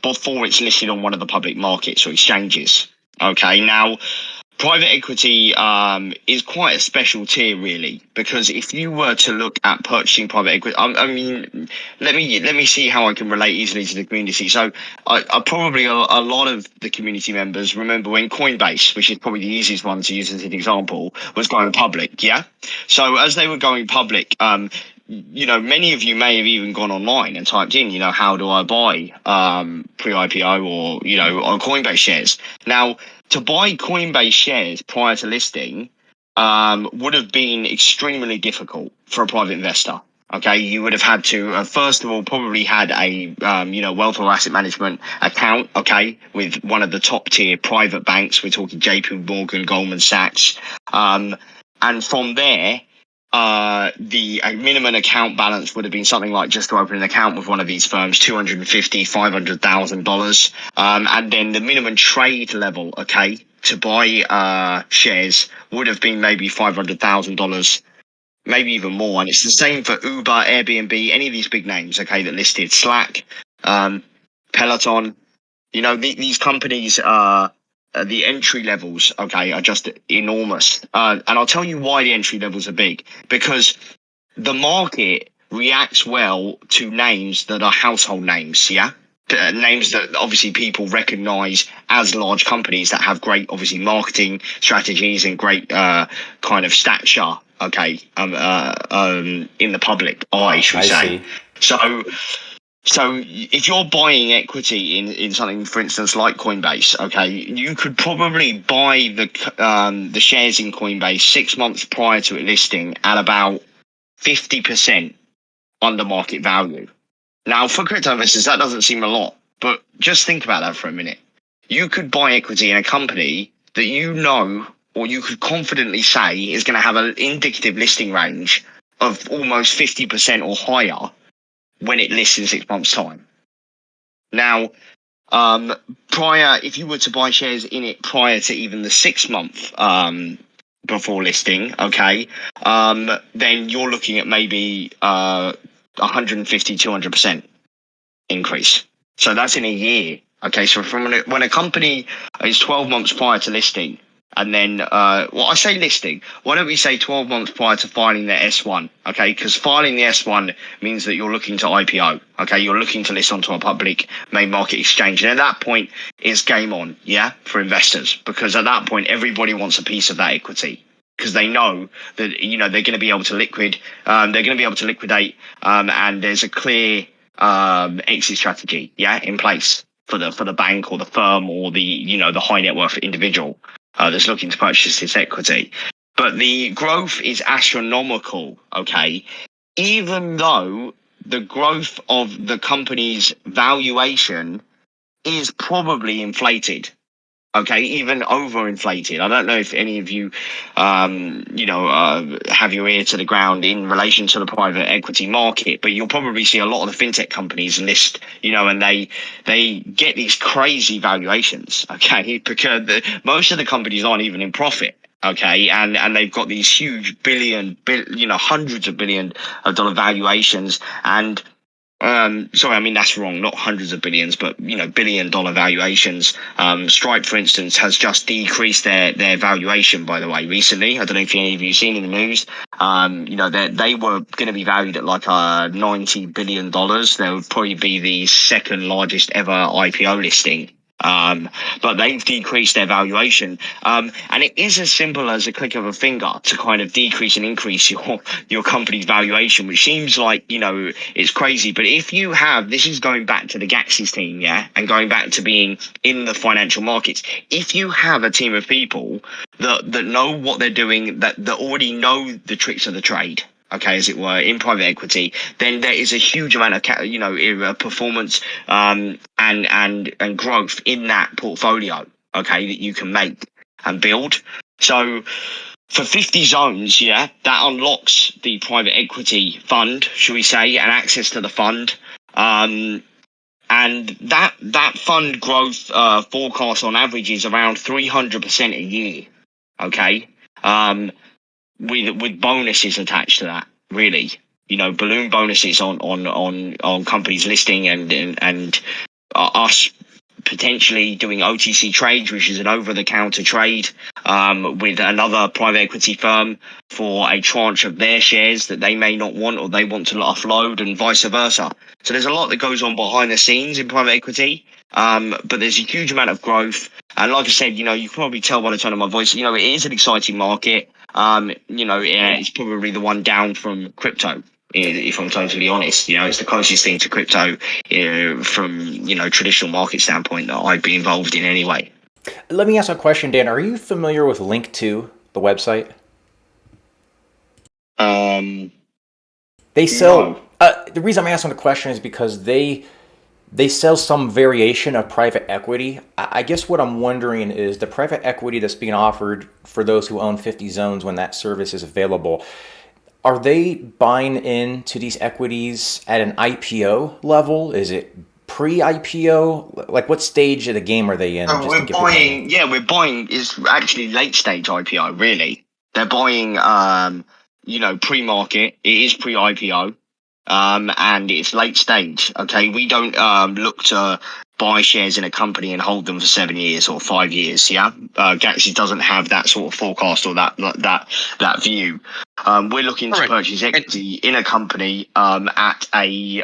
before it's listed on one of the public markets or exchanges. Okay, now private equity is quite a special tier, really, because if you were to look at purchasing private equity, I mean, let me see how I can relate easily to the community. So, I probably a lot of the community members remember when Coinbase, which is probably the easiest one to use as an example, was going public. Yeah, so as they were going public, many of you may have even gone online and typed in, how do I buy pre-IPO or on Coinbase shares. Now, to buy Coinbase shares prior to listing would have been extremely difficult for a private investor. Okay, you would have had to first of all probably had a wealth or asset management account. Okay, with one of the top tier private banks. We're talking J.P. Morgan, Goldman Sachs, and from there, the minimum account balance would have been something like, just to open an account with one of these firms, $250,000, $500,000, and then the minimum trade level, okay, to buy shares would have been maybe $500,000, maybe even more. And it's the same for Uber, Airbnb, any of these big names, okay, that listed. Slack, Peloton, these companies are. The entry levels, okay, are just enormous. And I'll tell you why the entry levels are big. Because the market reacts well to names that are household names, yeah? Names that obviously people recognize as large companies that have great, obviously, marketing strategies and great kind of stature, okay, in the public eye, should we say. See. So if you're buying equity in something, for instance, like Coinbase, okay, you could probably buy the shares in Coinbase 6 months prior to it listing at about 50% under market value. Now, for crypto investors, that doesn't seem a lot, but just think about that for a minute. You could buy equity in a company that you know, or you could confidently say is going to have an indicative listing range of almost 50% or higher when it lists in 6 months' time. Now, if you were to buy shares in it prior to even the 6 month before listing, okay, then you're looking at maybe 150, 200% increase. So that's in a year. Okay, so when a company is 12 months prior to listing, and then, I say listing. Why don't we say 12 months prior to filing their S1? Okay, because filing the S1 means that you're looking to IPO. Okay, you're looking to list onto a public main market exchange. And at that point, it's game on, yeah, for investors. Because at that point, everybody wants a piece of that equity. Because they know that, they're going to be able to liquidate, and there's a clear exit strategy, yeah, in place for the bank or the firm or the high net worth individual that's looking to purchase this equity. But the growth is astronomical, okay? Even though the growth of the company's valuation is probably inflated, okay, even overinflated. I don't know if any of you, have your ear to the ground in relation to the private equity market, but you'll probably see a lot of the fintech companies list, and they get these crazy valuations, okay, because most of the companies aren't even in profit. Okay, and they've got these huge hundreds of billion of dollar valuations, and that's wrong. Not hundreds of billions, but billion-dollar valuations. Stripe, for instance, has just decreased their valuation. By the way, recently, I don't know if any of you seen in the news. They were going to be valued at like $90 billion. They would probably be the second largest ever IPO listing. But they've decreased their valuation. And it is as simple as a click of a finger to kind of decrease and increase your company's valuation, which seems like, it's crazy. But if you have, this is going back to the Gax's team, yeah, and going back to being in the financial markets. If you have a team of people that know what they're doing, that already know the tricks of the trade, okay, as it were, in private equity, then there is a huge amount of performance and growth in that portfolio, okay, that you can make and build. So for 50 zones, yeah, that unlocks the private equity fund, should we say, and access to the fund. And that fund growth forecast on average is around 300% a year, okay? With bonuses attached to that, really, balloon bonuses on companies listing and us potentially doing OTC trades, which is an over-the-counter trade with another private equity firm for a tranche of their shares that they may not want or they want to offload, and vice versa. So there's a lot that goes on behind the scenes in private equity, but there's a huge amount of growth. And like I said, you can probably tell by the tone of my voice, it is an exciting market. It's probably the one down from crypto, if I'm totally honest. It's the closest thing to crypto from traditional market standpoint that I'd be involved in anyway. Let me ask a question, Dan. Are you familiar with Link2, the website? They sell. No. The reason I'm asking the question is because they sell some variation of private equity. I guess what I'm wondering is the private equity that's being offered for those who own 50 zones when that service is available. Are they buying into these equities at an IPO level? Is it pre-IPO? Like, what stage of the game are they in? We're buying is actually late stage IPO, really. They're buying, pre-market. It is pre-IPO. And it's late stage. Okay, we don't look to buy shares in a company and hold them for 7 years or 5 years. Yeah, Gaxi doesn't have that sort of forecast or that view. We're looking to purchase equity in a company at a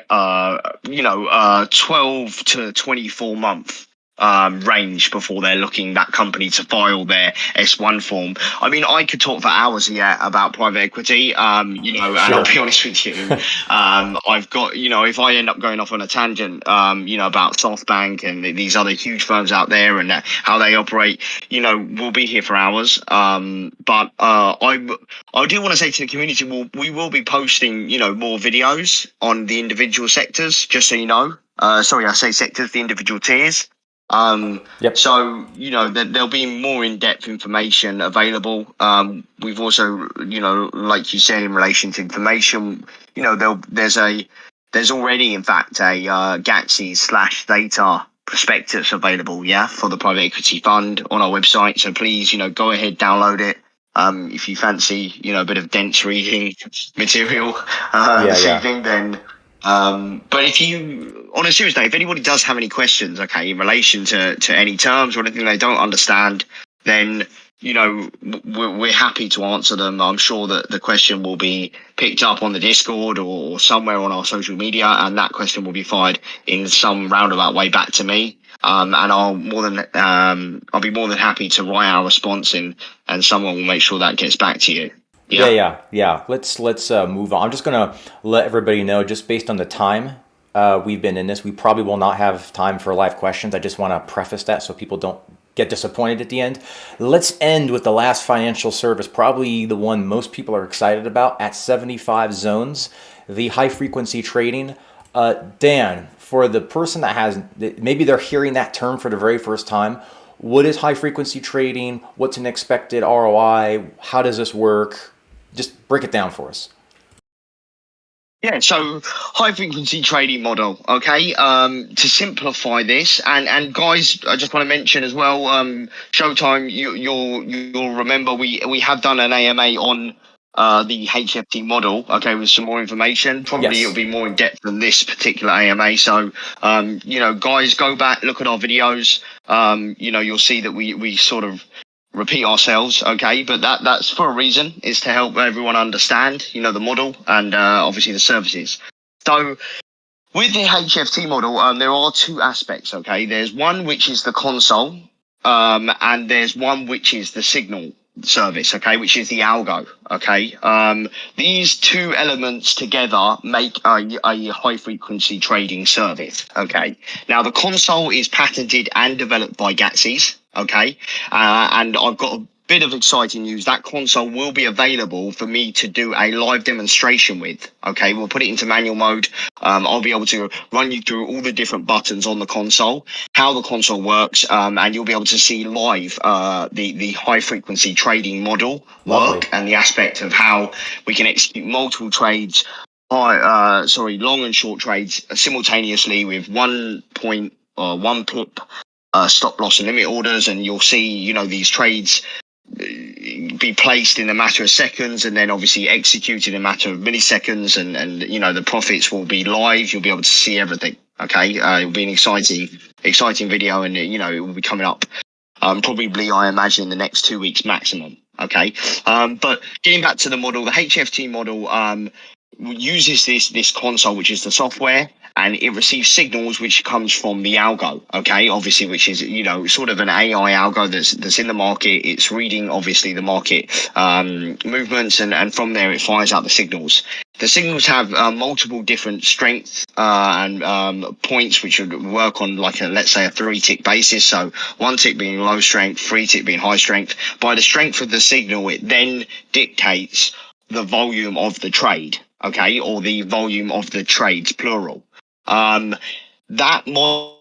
12 to 24 month range before they're looking that company to file their S1 form. I mean, I could talk for hours here about private equity, and I'll be honest with you, I've got, if I end up going off on a tangent, about SoftBank and these other huge firms out there and how they operate, we'll be here for hours. But I do want to say to the community, we will be posting, more videos on the individual sectors, just so you know. Sorry, I say sectors, the individual tiers. So, there'll be more in-depth information available. We've also, like you said, in relation to information, there's already, in fact, a GATSI/Zeta prospectus available, for the private equity fund on our website. So please, go ahead, download it. If you fancy, a bit of dense reading material this evening, then. But if you, on a serious note, if anybody does have any questions, in relation to any terms or anything they don't understand, then, we're happy to answer them. I'm sure that the question will be picked up on the Discord or somewhere on our social media, and that question will be fired in some roundabout way back to me. And I'll be more than happy to write our response in, and someone will make sure that gets back to you. Yeah. Let's move on. I'm just gonna let everybody know, just based on the time we've been in this, we probably will not have time for live questions. I just want to preface that so people don't get disappointed at the end. Let's end with the last financial service, probably the one most people are excited about, at 75 zones, the high frequency trading. Dan, for the person that has, maybe they're hearing that term for the very first time, what is high frequency trading? What's an expected ROI? How does this work? Just break it down for us. Yeah, so high frequency trading model. Okay, to simplify this, and guys, I just want to mention as well, Showtime, you'll remember we have done an AMA on the Hft model. Okay, with some more information. Probably it'll be more in depth than this particular AMA. So, guys, go back, look at our videos. You'll see that we sort of repeat ourselves, okay, but that's for a reason, is to help everyone understand, the model and obviously the services. So with the HFT model, there are two aspects, okay. There's one which is the console, and there's one which is the signal service, okay, which is the algo, okay. These two elements together make a high frequency trading service, okay. Now the console is patented and developed by GATSI's, okay, and I've got a bit of exciting news. That console will be available for me to do a live demonstration with, okay. We'll put it into manual mode. I'll be able to run you through all the different buttons on the console, how the console works, and you'll be able to see live the high frequency trading model work and the aspect of how we can execute multiple trades, long and short trades simultaneously with 1 pip stop loss and limit orders, and you'll see these trades be placed in a matter of seconds and then obviously executed in a matter of milliseconds, and the profits will be live. You'll be able to see everything, okay. It'll be an exciting video, and it will be coming up probably, I imagine, in the next 2 weeks maximum, okay. But getting back to the model, the HFT model uses this console, which is the software, and it receives signals which comes from the algo, okay, obviously, which is sort of an AI algo that's in the market. It's reading obviously the market movements, and from there it fires out the signals. The signals have multiple different strengths and points, which would work on let's say a 3-tick basis. So 1 tick being low strength, 3 tick being high strength. By the strength of the signal, it then dictates the volume of the trade, okay, or the volume of the trades, plural. That model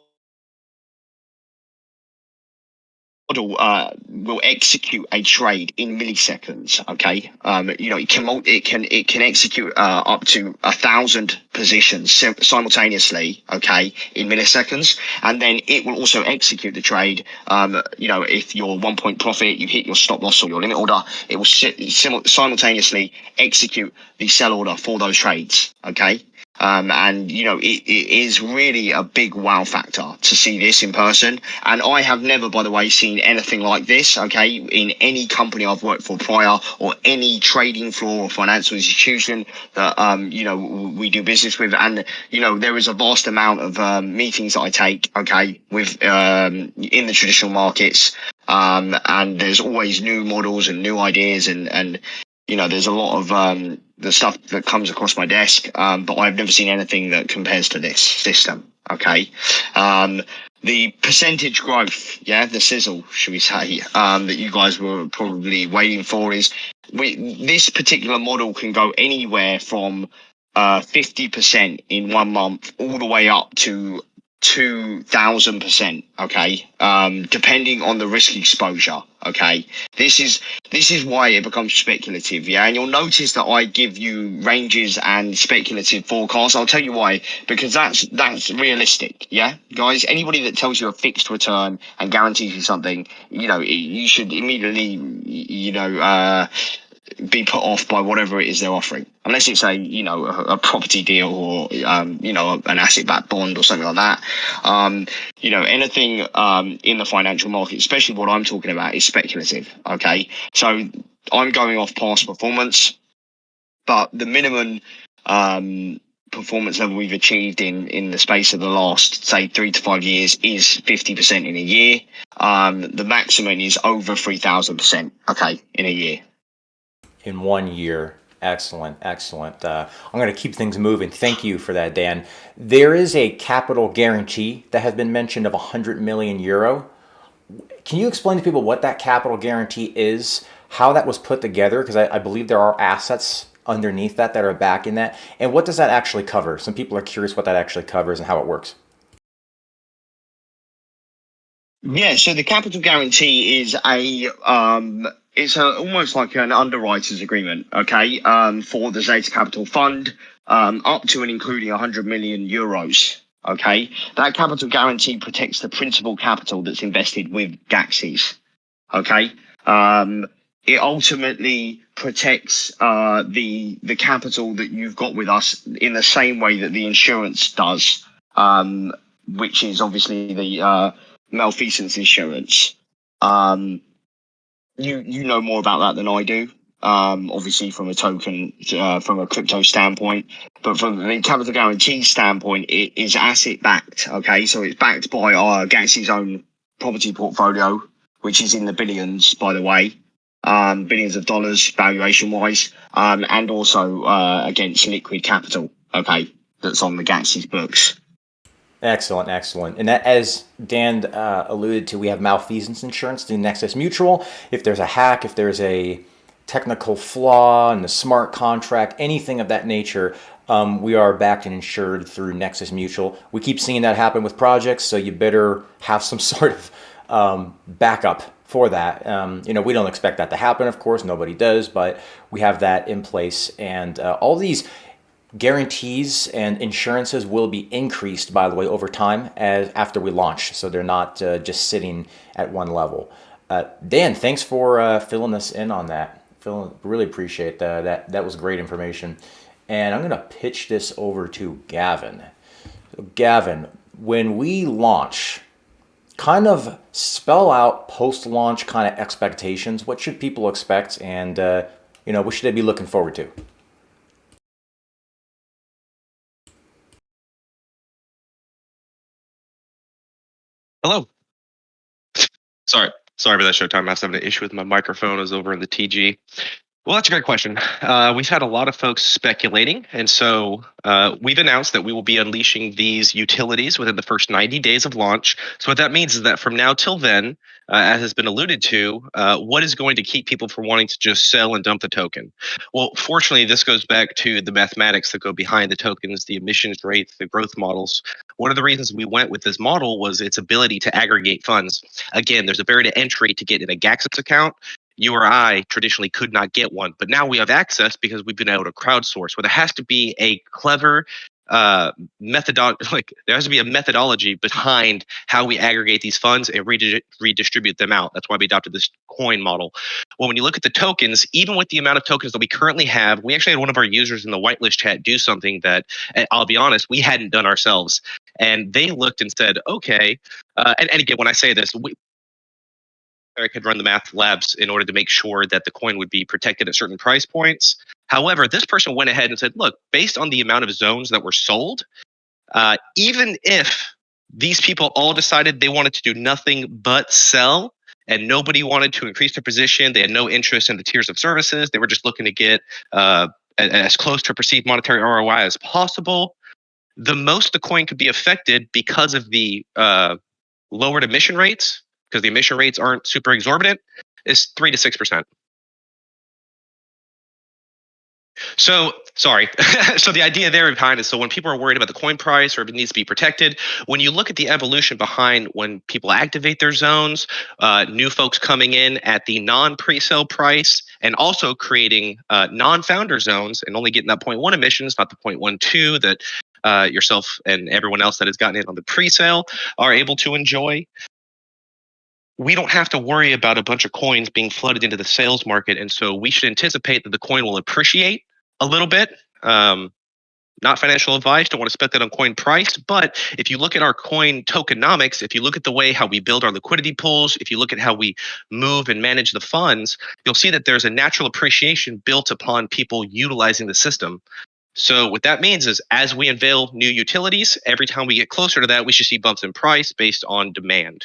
will execute a trade in milliseconds, okay. It can execute up to 1,000 positions simultaneously, okay, in milliseconds, and then it will also execute the trade. If your 1 point profit, you hit your stop loss or your limit order, it will simultaneously execute the sell order for those trades, okay. And it is really a big wow factor to see this in person. And I have never, by the way, seen anything like this, okay, in any company I've worked for prior, or any trading floor or financial institution that we do business with. And there is a vast amount of meetings that I take, okay, with in the traditional markets. And there's always new models and new ideas, and there's a lot of the stuff that comes across my desk, but I've never seen anything that compares to this system. Okay. The percentage growth, the sizzle, should we say, that you guys were probably waiting for is this particular model can go anywhere from 50% in 1 month all the way up to 2,000%, okay, depending on the risk exposure. Okay, this is why it becomes speculative, and you'll notice that I give you ranges and speculative forecasts. I'll tell you why, because that's realistic, guys. Anybody that tells you a fixed return and guarantees you something, you should immediately be put off by whatever it is they're offering, unless it's a property deal, or an asset-backed bond or something like that. Anything in the financial market, especially what I'm talking about, is speculative. Okay, so I'm going off past performance, but the minimum performance level we've achieved in the space of the last, say, 3 to 5 years is 50% in a year. The maximum is over 3,000%. Okay, in a year. In 1 year. Excellent. I'm going to keep things moving. Thank you for that, Dan. There is a capital guarantee that has been mentioned of 100 million euro. Can you explain to people what that capital guarantee is, how that was put together? Because I believe there are assets underneath that are backing that. And what does that actually cover? Some people are curious what that actually covers and how it works. Yeah, so the capital guarantee is it's almost like an underwriter's agreement, okay, for the Zeta Capital Fund, up to and including 100 million euros. Okay, that capital guarantee protects the principal capital that's invested with GAXIS. Okay, it ultimately protects the capital that you've got with us in the same way that the insurance does, which is obviously the malfeasance insurance. You know more about that than I do. Obviously from a token, from a crypto standpoint, but from the capital guarantee standpoint, it is asset backed. Okay, so it's backed by our GAXI's own property portfolio, which is in the billions, by the way, billions of dollars valuation wise, and also against liquid capital. Okay, that's on the GAXI's books. Excellent. And that, as Dan alluded to, we have malfeasance insurance through Nexus Mutual. If there's a hack, if there's a technical flaw in the smart contract, anything of that nature, we are backed and insured through Nexus Mutual. We keep seeing that happen with projects, so you better have some sort of backup for that. We don't expect that to happen, of course, nobody does, but we have that in place. And all these guarantees and insurances will be increased, by the way, over time after we launch, so they're not just sitting at one level. Dan, thanks for filling us in on that. Really appreciate that. That was great information. And I'm going to pitch this over to Gavin. So Gavin, when we launch, kind of spell out post-launch kind of expectations. What should people expect, and what should they be looking forward to? Hello. Sorry about that, Showtime. I was having an issue with my microphone. I was over in the TG. Well, that's a great question. We've had a lot of folks speculating, and so we've announced that we will be unleashing these utilities within the first 90 days of launch. So what that means is that from now till then, as has been alluded to, what is going to keep people from wanting to just sell and dump the token? Well, fortunately, this goes back to the mathematics that go behind the tokens, the emissions rates, the growth models. One of the reasons we went with this model was its ability to aggregate funds. Again, there's a barrier to entry to get in a GAXIS account. You or I traditionally could not get one, but now we have access because we've been able to crowdsource. Well, there has to be a clever like there has to be a methodology behind how we aggregate these funds and redistribute them out. That's why we adopted this coin model. Well, when you look at the tokens, even with the amount of tokens that we currently have, we actually had one of our users in the whitelist chat do something that, I'll be honest, we hadn't done ourselves. And they looked and said, okay, and again, when I say this, Eric had run the math labs in order to make sure that the coin would be protected at certain price points. However, this person went ahead and said, look, based on the amount of zones that were sold, even if these people all decided they wanted to do nothing but sell and nobody wanted to increase their position, they had no interest in the tiers of services, they were just looking to get as close to perceived monetary ROI as possible, the most the coin could be affected because of the lowered emission rates, because the emission rates aren't super exorbitant, is 3 to 6%. So, sorry. So the idea there behind is, so when people are worried about the coin price or if it needs to be protected, when you look at the evolution behind when people activate their zones, new folks coming in at the non-presale price, and also creating non-founder zones and only getting that 0.1 emissions, not the 0.12 that yourself and everyone else that has gotten in on the presale are able to enjoy. We don't have to worry about a bunch of coins being flooded into the sales market. And so we should anticipate that the coin will appreciate a little bit. Not financial advice, don't want to spec that on coin price. But if you look at our coin tokenomics, if you look at the way how we build our liquidity pools, if you look at how we move and manage the funds, you'll see that there's a natural appreciation built upon people utilizing the system. So what that means is, as we unveil new utilities, every time we get closer to that, we should see bumps in price based on demand.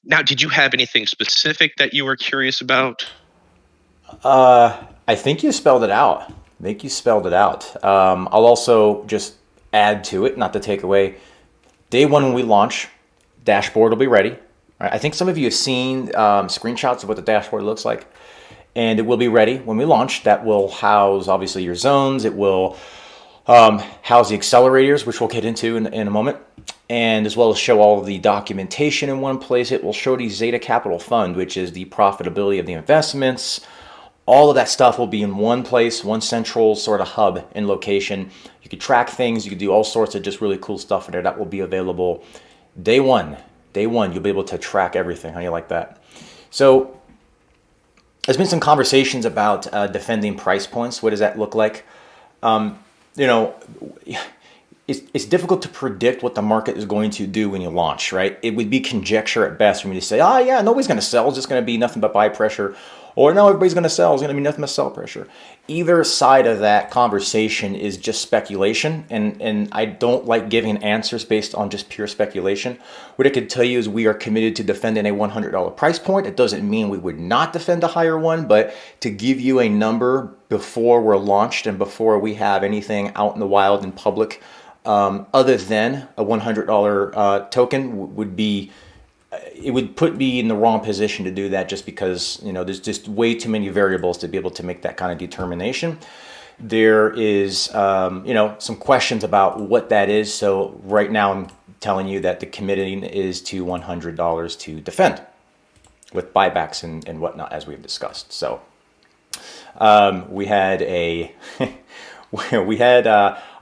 Now, did you have anything specific that you were curious about? I think you spelled it out. I'll also just add to it, not to take away. Day one when we launch, dashboard will be ready. I think some of you have seen screenshots of what the dashboard looks like, and it will be ready when we launch. That will house obviously your zones. It will house the accelerators, which we'll get into in a moment, and as well as show all of the documentation in one place. It will show the Zeta Capital Fund, which is the profitability of the investments. All of that stuff will be in one place, one central sort of hub and location. You could track things. You could do all sorts of just really cool stuff in there. That will be available day one. You'll be able to track everything. How do you like that? So there's been some conversations about defending price points. What does that look like? It's difficult to predict what the market is going to do when you launch, right? It would be conjecture at best for me to say, nobody's going to sell. It's just going to be nothing but buy pressure. Or no, everybody's going to sell. It's going to be nothing but sell pressure. Either side of that conversation is just speculation, and I don't like giving answers based on just pure speculation. What I could tell you is we are committed to defending a $100 price point. It doesn't mean we would not defend a higher one, but to give you a number before we're launched and before we have anything out in the wild in public other than a $100 token would be, it would put me in the wrong position to do that, just because there's just way too many variables to be able to make that kind of determination. There is some questions about what that is. So right now I'm telling you that the committing is to $100 to defend with buybacks and whatnot, as we've discussed. So we had a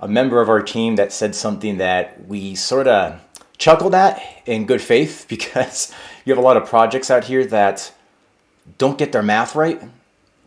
a member of our team that said something that we sort of chuckled at in good faith, because you have a lot of projects out here that don't get their math right,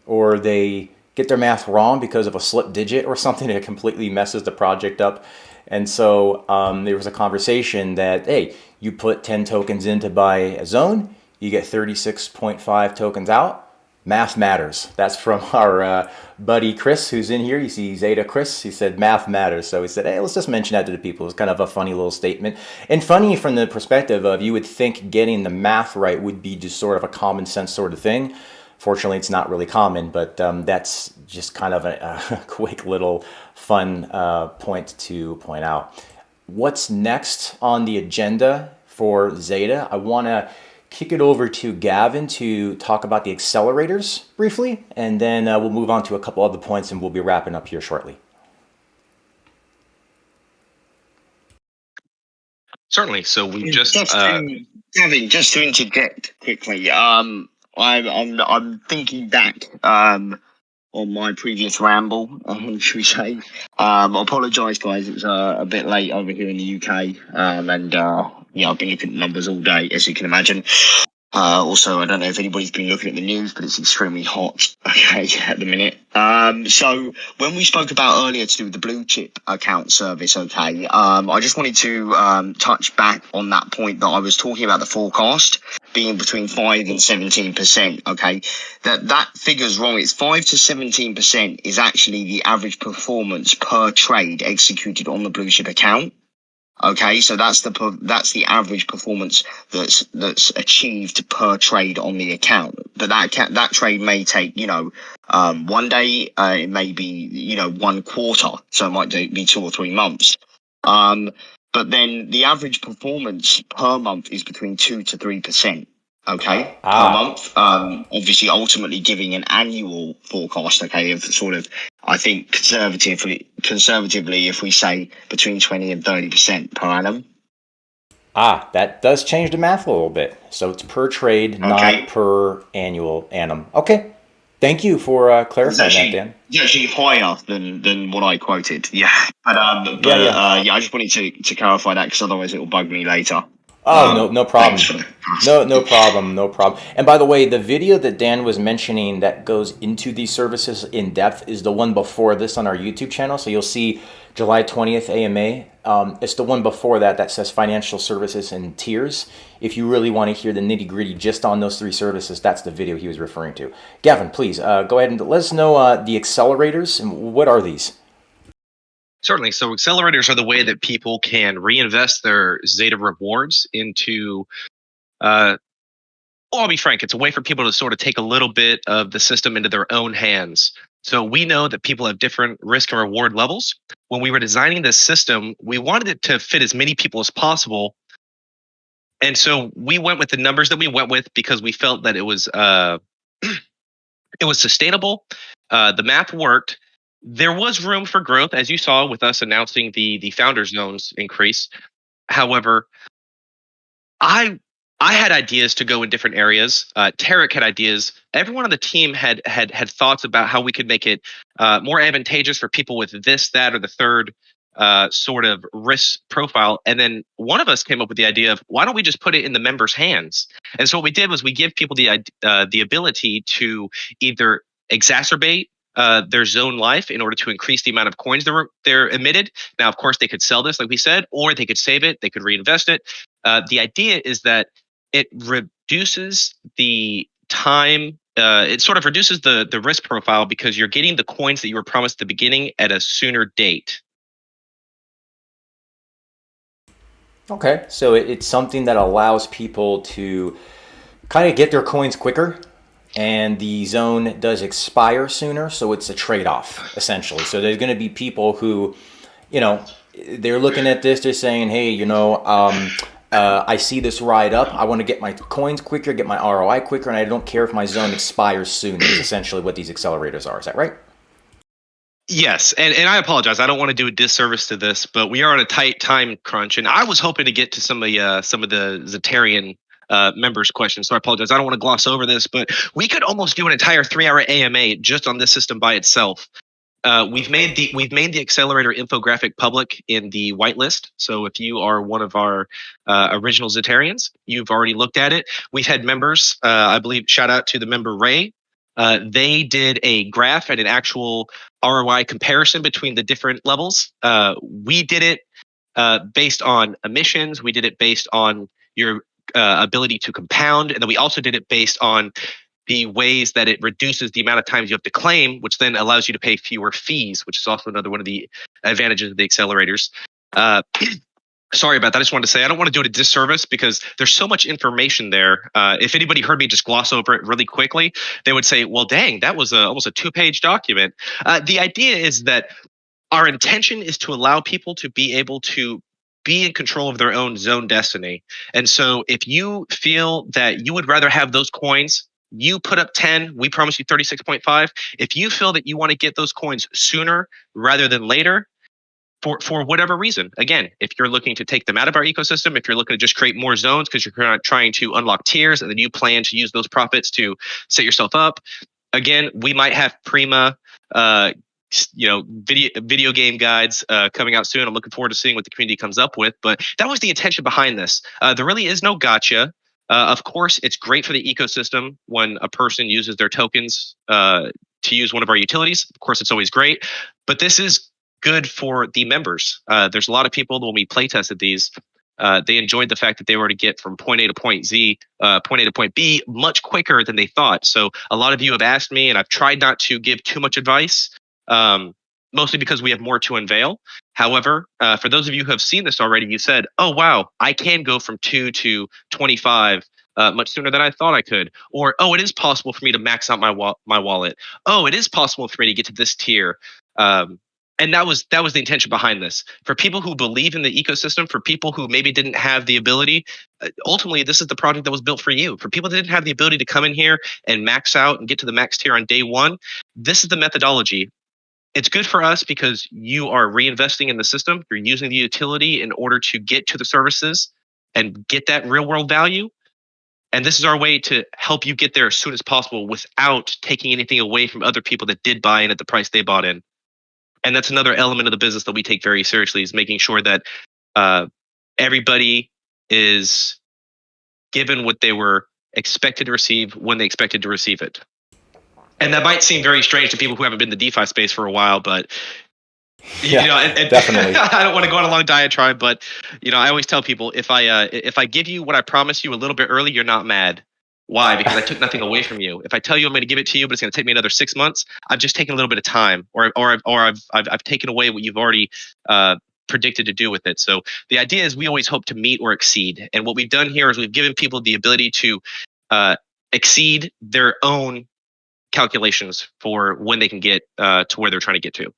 or they get their math wrong because of a slip digit or something that completely messes the project up. And so there was a conversation that, hey, you put 10 tokens in to buy a zone, you get 36.5 tokens out. Math matters. That's from our buddy Chris, who's in here. You see Zeta Chris. He said math matters. So he said, hey, let's just mention that to the people. It's kind of a funny little statement. And funny from the perspective of, you would think getting the math right would be just sort of a common sense sort of thing. Fortunately, it's not really common, but that's just kind of a quick little fun point to point out. What's next on the agenda for Zeta? I want to kick it over to Gavin to talk about the accelerators briefly, and then we'll move on to a couple other points, and we'll be wrapping up here shortly. Certainly. So we Gavin, just to interject quickly. I'm thinking back on my previous ramble, should we say. Apologise, guys. It was a bit late over here in the UK. And yeah, I've been looking at numbers all day, as you can imagine. Also, I don't know if anybody's been looking at the news, but it's extremely hot, okay, at the minute. So when we spoke about earlier to do with the blue chip account service, okay, I just wanted to touch back on that point that I was talking about the forecast being between 5 and 17%, okay. That figure's wrong. It's 5 to 17% is actually the average performance per trade executed on the blue chip account. Okay, so that's the average performance that's achieved per trade on the account. But that trade may take 1 day, it may be 1 quarter, so it might be 2 or 3 months. But then the average performance per month is between 2 to 3%. Okay, per month. Obviously, ultimately giving an annual forecast. Okay, of sort of, I think conservatively, if we say between 20 and 30% per annum. That does change the math a little bit. So it's per trade, not per annual annum. Okay. Thank you for clarifying that, Dan. It's actually higher than what I quoted. Yeah, but I just wanted to clarify that because otherwise it will bug me later. Oh, no problem. No problem. And by the way, the video that Dan was mentioning that goes into these services in depth is the one before this on our YouTube channel. So you'll see July 20th AMA. It's the one before that says financial services and tiers. If you really want to hear the nitty gritty just on those 3 services, that's the video he was referring to. Gavin, please go ahead and let us know the accelerators and what are these? Certainly. So accelerators are the way that people can reinvest their Zeta rewards into, I'll be frank, it's a way for people to sort of take a little bit of the system into their own hands. So we know that people have different risk and reward levels. When we were designing this system, we wanted it to fit as many people as possible. And so we went with the numbers that we went with because we felt that it was sustainable. The math worked. There was room for growth, as you saw with us announcing the founder zones increase. However, I had ideas to go in different areas. Tarek had ideas. Everyone on the team had thoughts about how we could make it more advantageous for people with this, that, or the third sort of risk profile. And then one of us came up with the idea of why don't we just put it in the members' hands? And so what we did was we give people the ability to either exacerbate their zone life in order to increase the amount of coins they're emitted. Now, of course, they could sell this, like we said, or they could save it, they could reinvest it. The idea is that it reduces the time, it sort of reduces the risk profile because you're getting the coins that you were promised at the beginning at a sooner date. Okay, so it's something that allows people to kind of get their coins quicker. And the zone does expire sooner, so it's a trade-off, essentially. So there's going to be people who, they're looking at this, they're saying, hey, I see this ride up, I want to get my coins quicker, get my ROI quicker, and I don't care if my zone expires sooner, is essentially what these accelerators are. Is that right? Yes, and I apologize. I don't want to do a disservice to this, but we are on a tight time crunch, and I was hoping to get to some of the Zetarian members' questions. So I apologize. I don't want to gloss over this, but we could almost do an entire 3-hour AMA just on this system by itself. We've made the accelerator infographic public in the whitelist. So if you are one of our original Zetarians, you've already looked at it. We've had members. I believe shout out to the member Ray. They did a graph and an actual ROI comparison between the different levels. We did it based on emissions. We did it based on your ability to compound, and then we also did it based on the ways that it reduces the amount of times you have to claim, which then allows you to pay fewer fees, which is also another one of the advantages of the accelerators. Sorry about that. I just wanted to say I don't want to do it a disservice because there's so much information there. If anybody heard me just gloss over it really quickly, they would say, well, dang, that was almost a 2-page document. The idea is that our intention is to allow people to be able to be in control of their own zone destiny. And so if you feel that you would rather have those coins, you put up 10, we promise you 36.5. If you feel that you want to get those coins sooner rather than later, for whatever reason, again, if you're looking to take them out of our ecosystem, if you're looking to just create more zones because you're trying to unlock tiers and then you plan to use those profits to set yourself up, again, we might have Prima, video game guides coming out soon. I'm looking forward to seeing what the community comes up with. But that was the intention behind this. There really is no gotcha. Of course, it's great for the ecosystem when a person uses their tokens to use one of our utilities. Of course, it's always great. But this is good for the members. There's a lot of people that when we play tested these, they enjoyed the fact that they were to get from point A to point Z, point A to point B much quicker than they thought. So a lot of you have asked me, and I've tried not to give too much advice, mostly because we have more to unveil. However, for those of you who have seen this already, you said, oh, wow, I can go from 2 to 25 much sooner than I thought I could. Or, oh, it is possible for me to max out my wallet. Oh, it is possible for me to get to this tier. And that was the intention behind this. For people who believe in the ecosystem, for people who maybe didn't have the ability, ultimately, this is the project that was built for you. For people that didn't have the ability to come in here and max out and get to the max tier on day one, this is the methodology. It's good for us because you are reinvesting in the system. You're using the utility in order to get to the services and get that real world value. And this is our way to help you get there as soon as possible without taking anything away from other people that did buy in at the price they bought in. And that's another element of the business that we take very seriously, is making sure that everybody is given what they were expected to receive when they expected to receive it. And that might seem very strange to people who haven't been in the DeFi space for a while, but definitely. I don't want to go on a long diatribe, but I always tell people, if I give you what I promised you a little bit early, you're not mad. Why? Because I took nothing away from you. If I tell you I'm going to give it to you, but it's going to take me another 6 months, I've just taken a little bit of time, or I've taken away what you've already predicted to do with it. So the idea is we always hope to meet or exceed. And what we've done here is we've given people the ability to exceed their own calculations for when they can get to where they're trying to get to.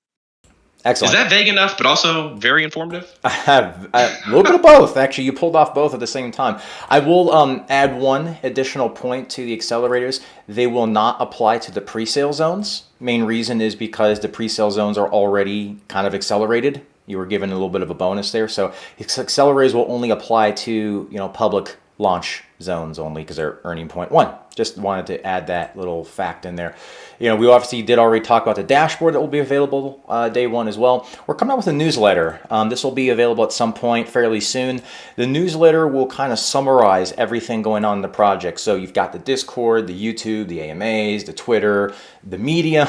Excellent. Is that vague enough, but also very informative? I have a little bit of both. Actually, you pulled off both at the same time. I will add one additional point to the accelerators. They will not apply to the pre-sale zones. Main reason is because the pre-sale zones are already kind of accelerated. You were given a little bit of a bonus there. So accelerators will only apply to public launch zones only because they're earning 0.1. Just wanted to add that little fact in there. We obviously did already talk about the dashboard that will be available day one as well. We're coming out with a newsletter. This will be available at some point fairly soon. The newsletter will kind of summarize everything going on in the project. So you've got the Discord, the YouTube, the AMAs, the Twitter, the Medium,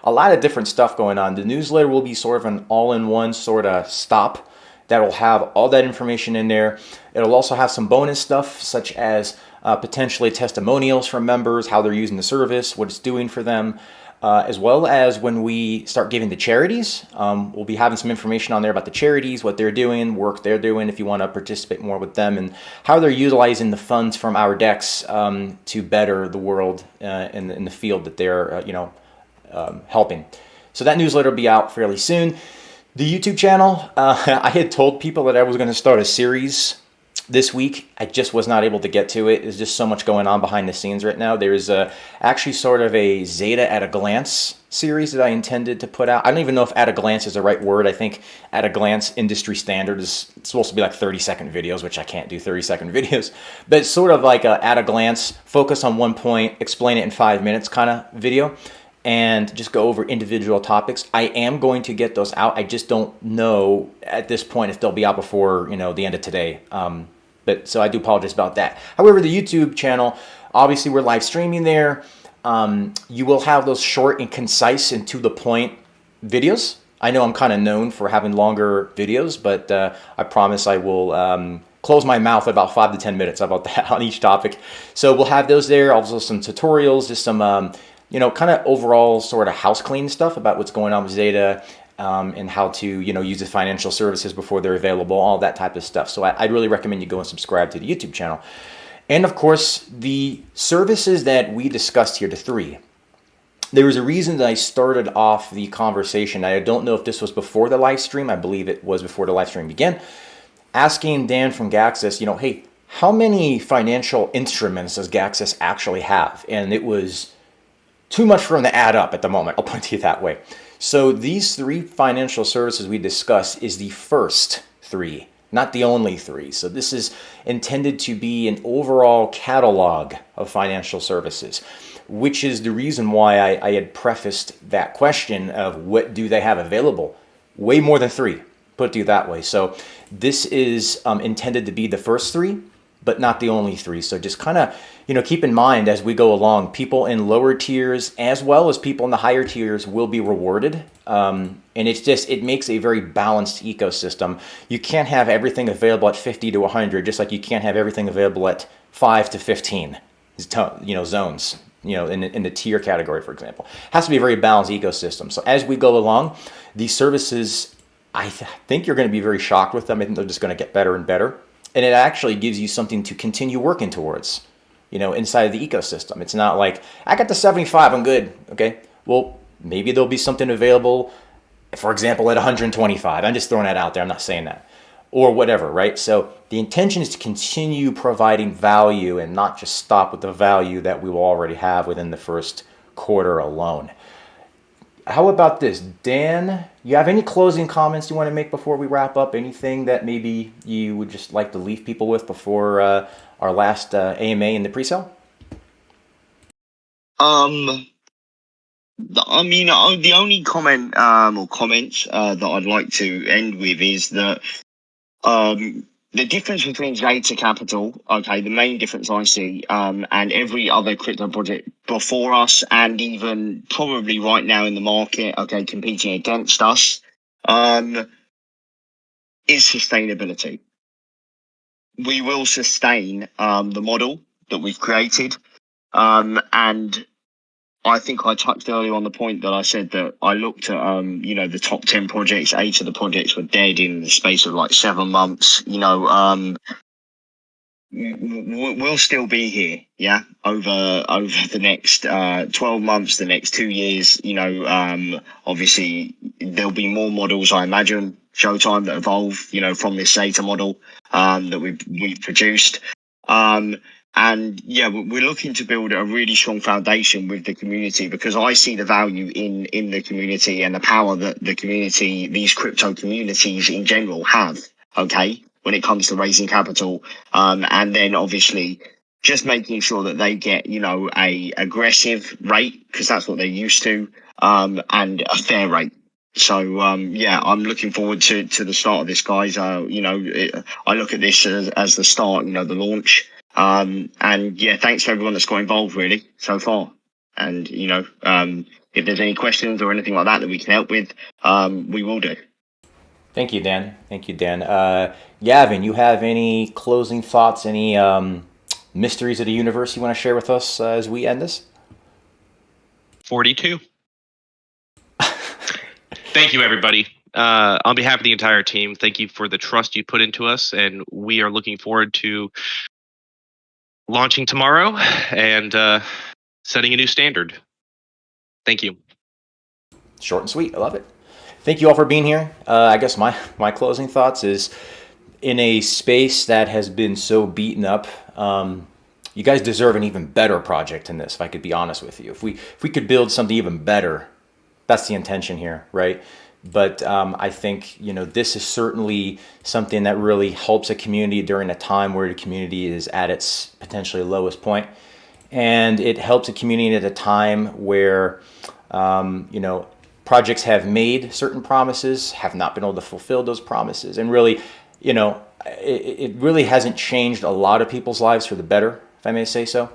a lot of different stuff going on. The newsletter will be sort of an all-in-one sort of stop that will have all that information in there. It'll also have some bonus stuff such as potentially testimonials from members, how they're using the service, what it's doing for them, as well as when we start giving to charities. We'll be having some information on there about the charities, what they're doing, work they're doing, if you want to participate more with them, and how they're utilizing the funds from our DEX to better the world in the field that they're helping. So that newsletter will be out fairly soon. The YouTube channel, I had told people that I was going to start a series this week. I just was not able to get to it. There's just so much going on behind the scenes right now. There's actually sort of a Zeta at a glance series that I intended to put out. I don't even know if at a glance is the right word. I think at a glance industry standard is supposed to be like 30-second videos, which I can't do 30-second videos. But it's sort of like a at a glance, focus on one point, explain it in 5 minutes kind of video, and just go over individual topics. I am going to get those out. I just don't know at this point if they'll be out before the end of today. But so I do apologize about that. However, the YouTube channel, obviously we're live streaming there. You will have those short and concise and to the point videos. I know I'm kind of known for having longer videos, but I promise I will close my mouth about 5 to 10 minutes about that on each topic. So we'll have those there. Also some tutorials, just some kind of overall sort of house clean stuff about what's going on with Zeta. And how to, use the financial services before they're available, all that type of stuff. So I'd really recommend you go and subscribe to the YouTube channel. And of course, the services that we discussed here, the 3. There was a reason that I started off the conversation. I don't know if this was before the live stream. I believe it was before the live stream began. Asking Dan from Gaxis, hey, how many financial instruments does Gaxis actually have? And it was too much for him to add up at the moment. I'll put it to you that way. So these 3 financial services we discuss is the first 3, not the only 3. So this is intended to be an overall catalog of financial services. which is the reason why I had prefaced that question of what do they have available. Way more than 3, put it to you that way. So this is intended to be the first 3, but not the only 3. So just kind of, keep in mind as we go along, people in lower tiers as well as people in the higher tiers will be rewarded. And it makes a very balanced ecosystem. You can't have everything available at 50 to 100, just like you can't have everything available at 5 to 15, zones, in the tier category, for example. It has to be a very balanced ecosystem. So as we go along, these services, I think you're going to be very shocked with them. I think they're just going to get better and better. And it actually gives you something to continue working towards, inside of the ecosystem. It's not like, I got the 75, I'm good. Okay. Well, maybe there'll be something available, for example, at 125. I'm just throwing that out there. I'm not saying that. Or whatever, right? So the intention is to continue providing value and not just stop with the value that we will already have within the first quarter alone. How about this? Dan, you have any closing comments you want to make before we wrap up? Anything that maybe you would just like to leave people with before our last AMA in the pre-sale? The only comment or comments that I'd like to end with is that the difference between Zeta Capital, okay, the main difference I see, and every other crypto project before us, and even probably right now in the market, okay, competing against us, is sustainability. We will sustain the model that we've created, and I think I touched earlier on the point that I said that I looked at, the top 10 projects. 8 of the projects were dead in the space of like 7 months. We'll still be here, yeah, over the next 12 months, the next 2 years. Obviously there'll be more models, I imagine, Showtime, that evolve, from this Zeta model that we've produced. And yeah, we're looking to build a really strong foundation with the community, because I see the value in the community and the power that the community, these crypto communities in general, have, okay, when it comes to raising capital. And then obviously just making sure that they get, a aggressive rate, because that's what they're used to, and a fair rate. So, I'm looking forward to the start of this, guys. I look at this as the start, the launch. And yeah, thanks to everyone that's got involved really so far. And, if there's any questions or anything like that we can help with, we will do. Thank you, Dan. Gavin, you have any closing thoughts, any mysteries of the universe you want to share with us as we end this? 42. Thank you, everybody. On behalf of the entire team, thank you for the trust you put into us, and we are looking forward to launching tomorrow and setting a new standard. Thank you. Short and sweet. I love it. Thank you all for being here. I guess my closing thoughts is, in a space that has been so beaten up, you guys deserve an even better project than this, if I could be honest with you. If we could build something even better, that's the intention here, right? But I think, this is certainly something that really helps a community during a time where the community is at its potentially lowest point. And it helps a community at a time where, projects have made certain promises, have not been able to fulfill those promises. And really, it really hasn't changed a lot of people's lives for the better, if I may say so.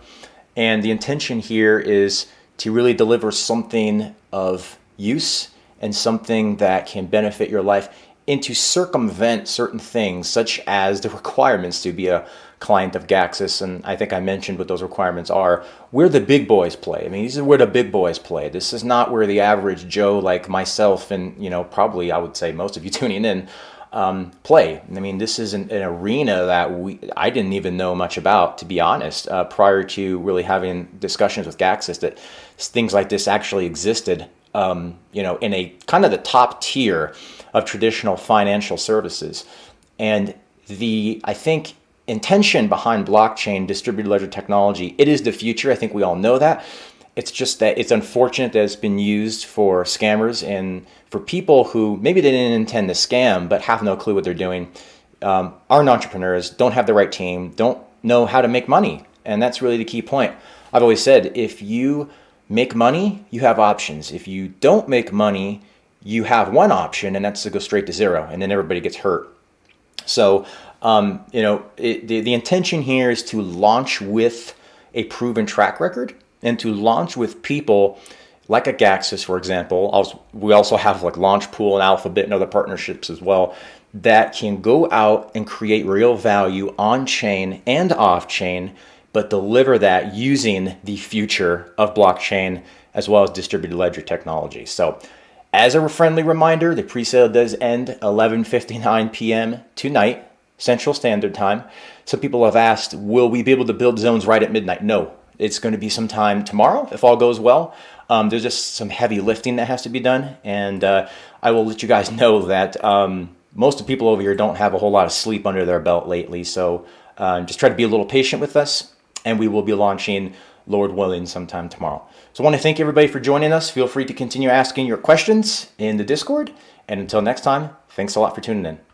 And the intention here is to really deliver something of use and something that can benefit your life, and to circumvent certain things, such as the requirements to be a client of Gaxis. And I think I mentioned what those requirements are. Where the big boys play. I mean, these are where the big boys play. This is not where the average Joe like myself and, probably I would say most of you tuning in play. I mean, this is an arena that I didn't even know much about, to be honest, prior to really having discussions with Gaxis, that things like this actually existed. In a kind of the top tier of traditional financial services. And I think, intention behind blockchain distributed ledger technology, it is the future. I think we all know that. It's just that it's unfortunate that it's been used for scammers and for people who maybe they didn't intend to scam, but have no clue what they're doing, aren't entrepreneurs, don't have the right team, don't know how to make money. And that's really the key point. I've always said, if you make money, you have options. If you don't make money, you have one option, and that's to go straight to zero, and then everybody gets hurt. So, the intention here is to launch with a proven track record and to launch with people like a Gaxis, for example. We also have like Launchpool and Alphabet and other partnerships as well that can go out and create real value on-chain and off-chain, but deliver that using the future of blockchain as well as distributed ledger technology. So as a friendly reminder, the pre-sale does end 11:59 p.m. tonight, Central Standard Time. Some people have asked, will we be able to build zones right at midnight? No, it's going to be sometime tomorrow if all goes well. There's just some heavy lifting that has to be done, and I will let you guys know that most of the people over here don't have a whole lot of sleep under their belt lately, so just try to be a little patient with us, and we will be launching, Lord willing, sometime tomorrow. So I want to thank everybody for joining us. Feel free to continue asking your questions in the Discord, and until next time, thanks a lot for tuning in.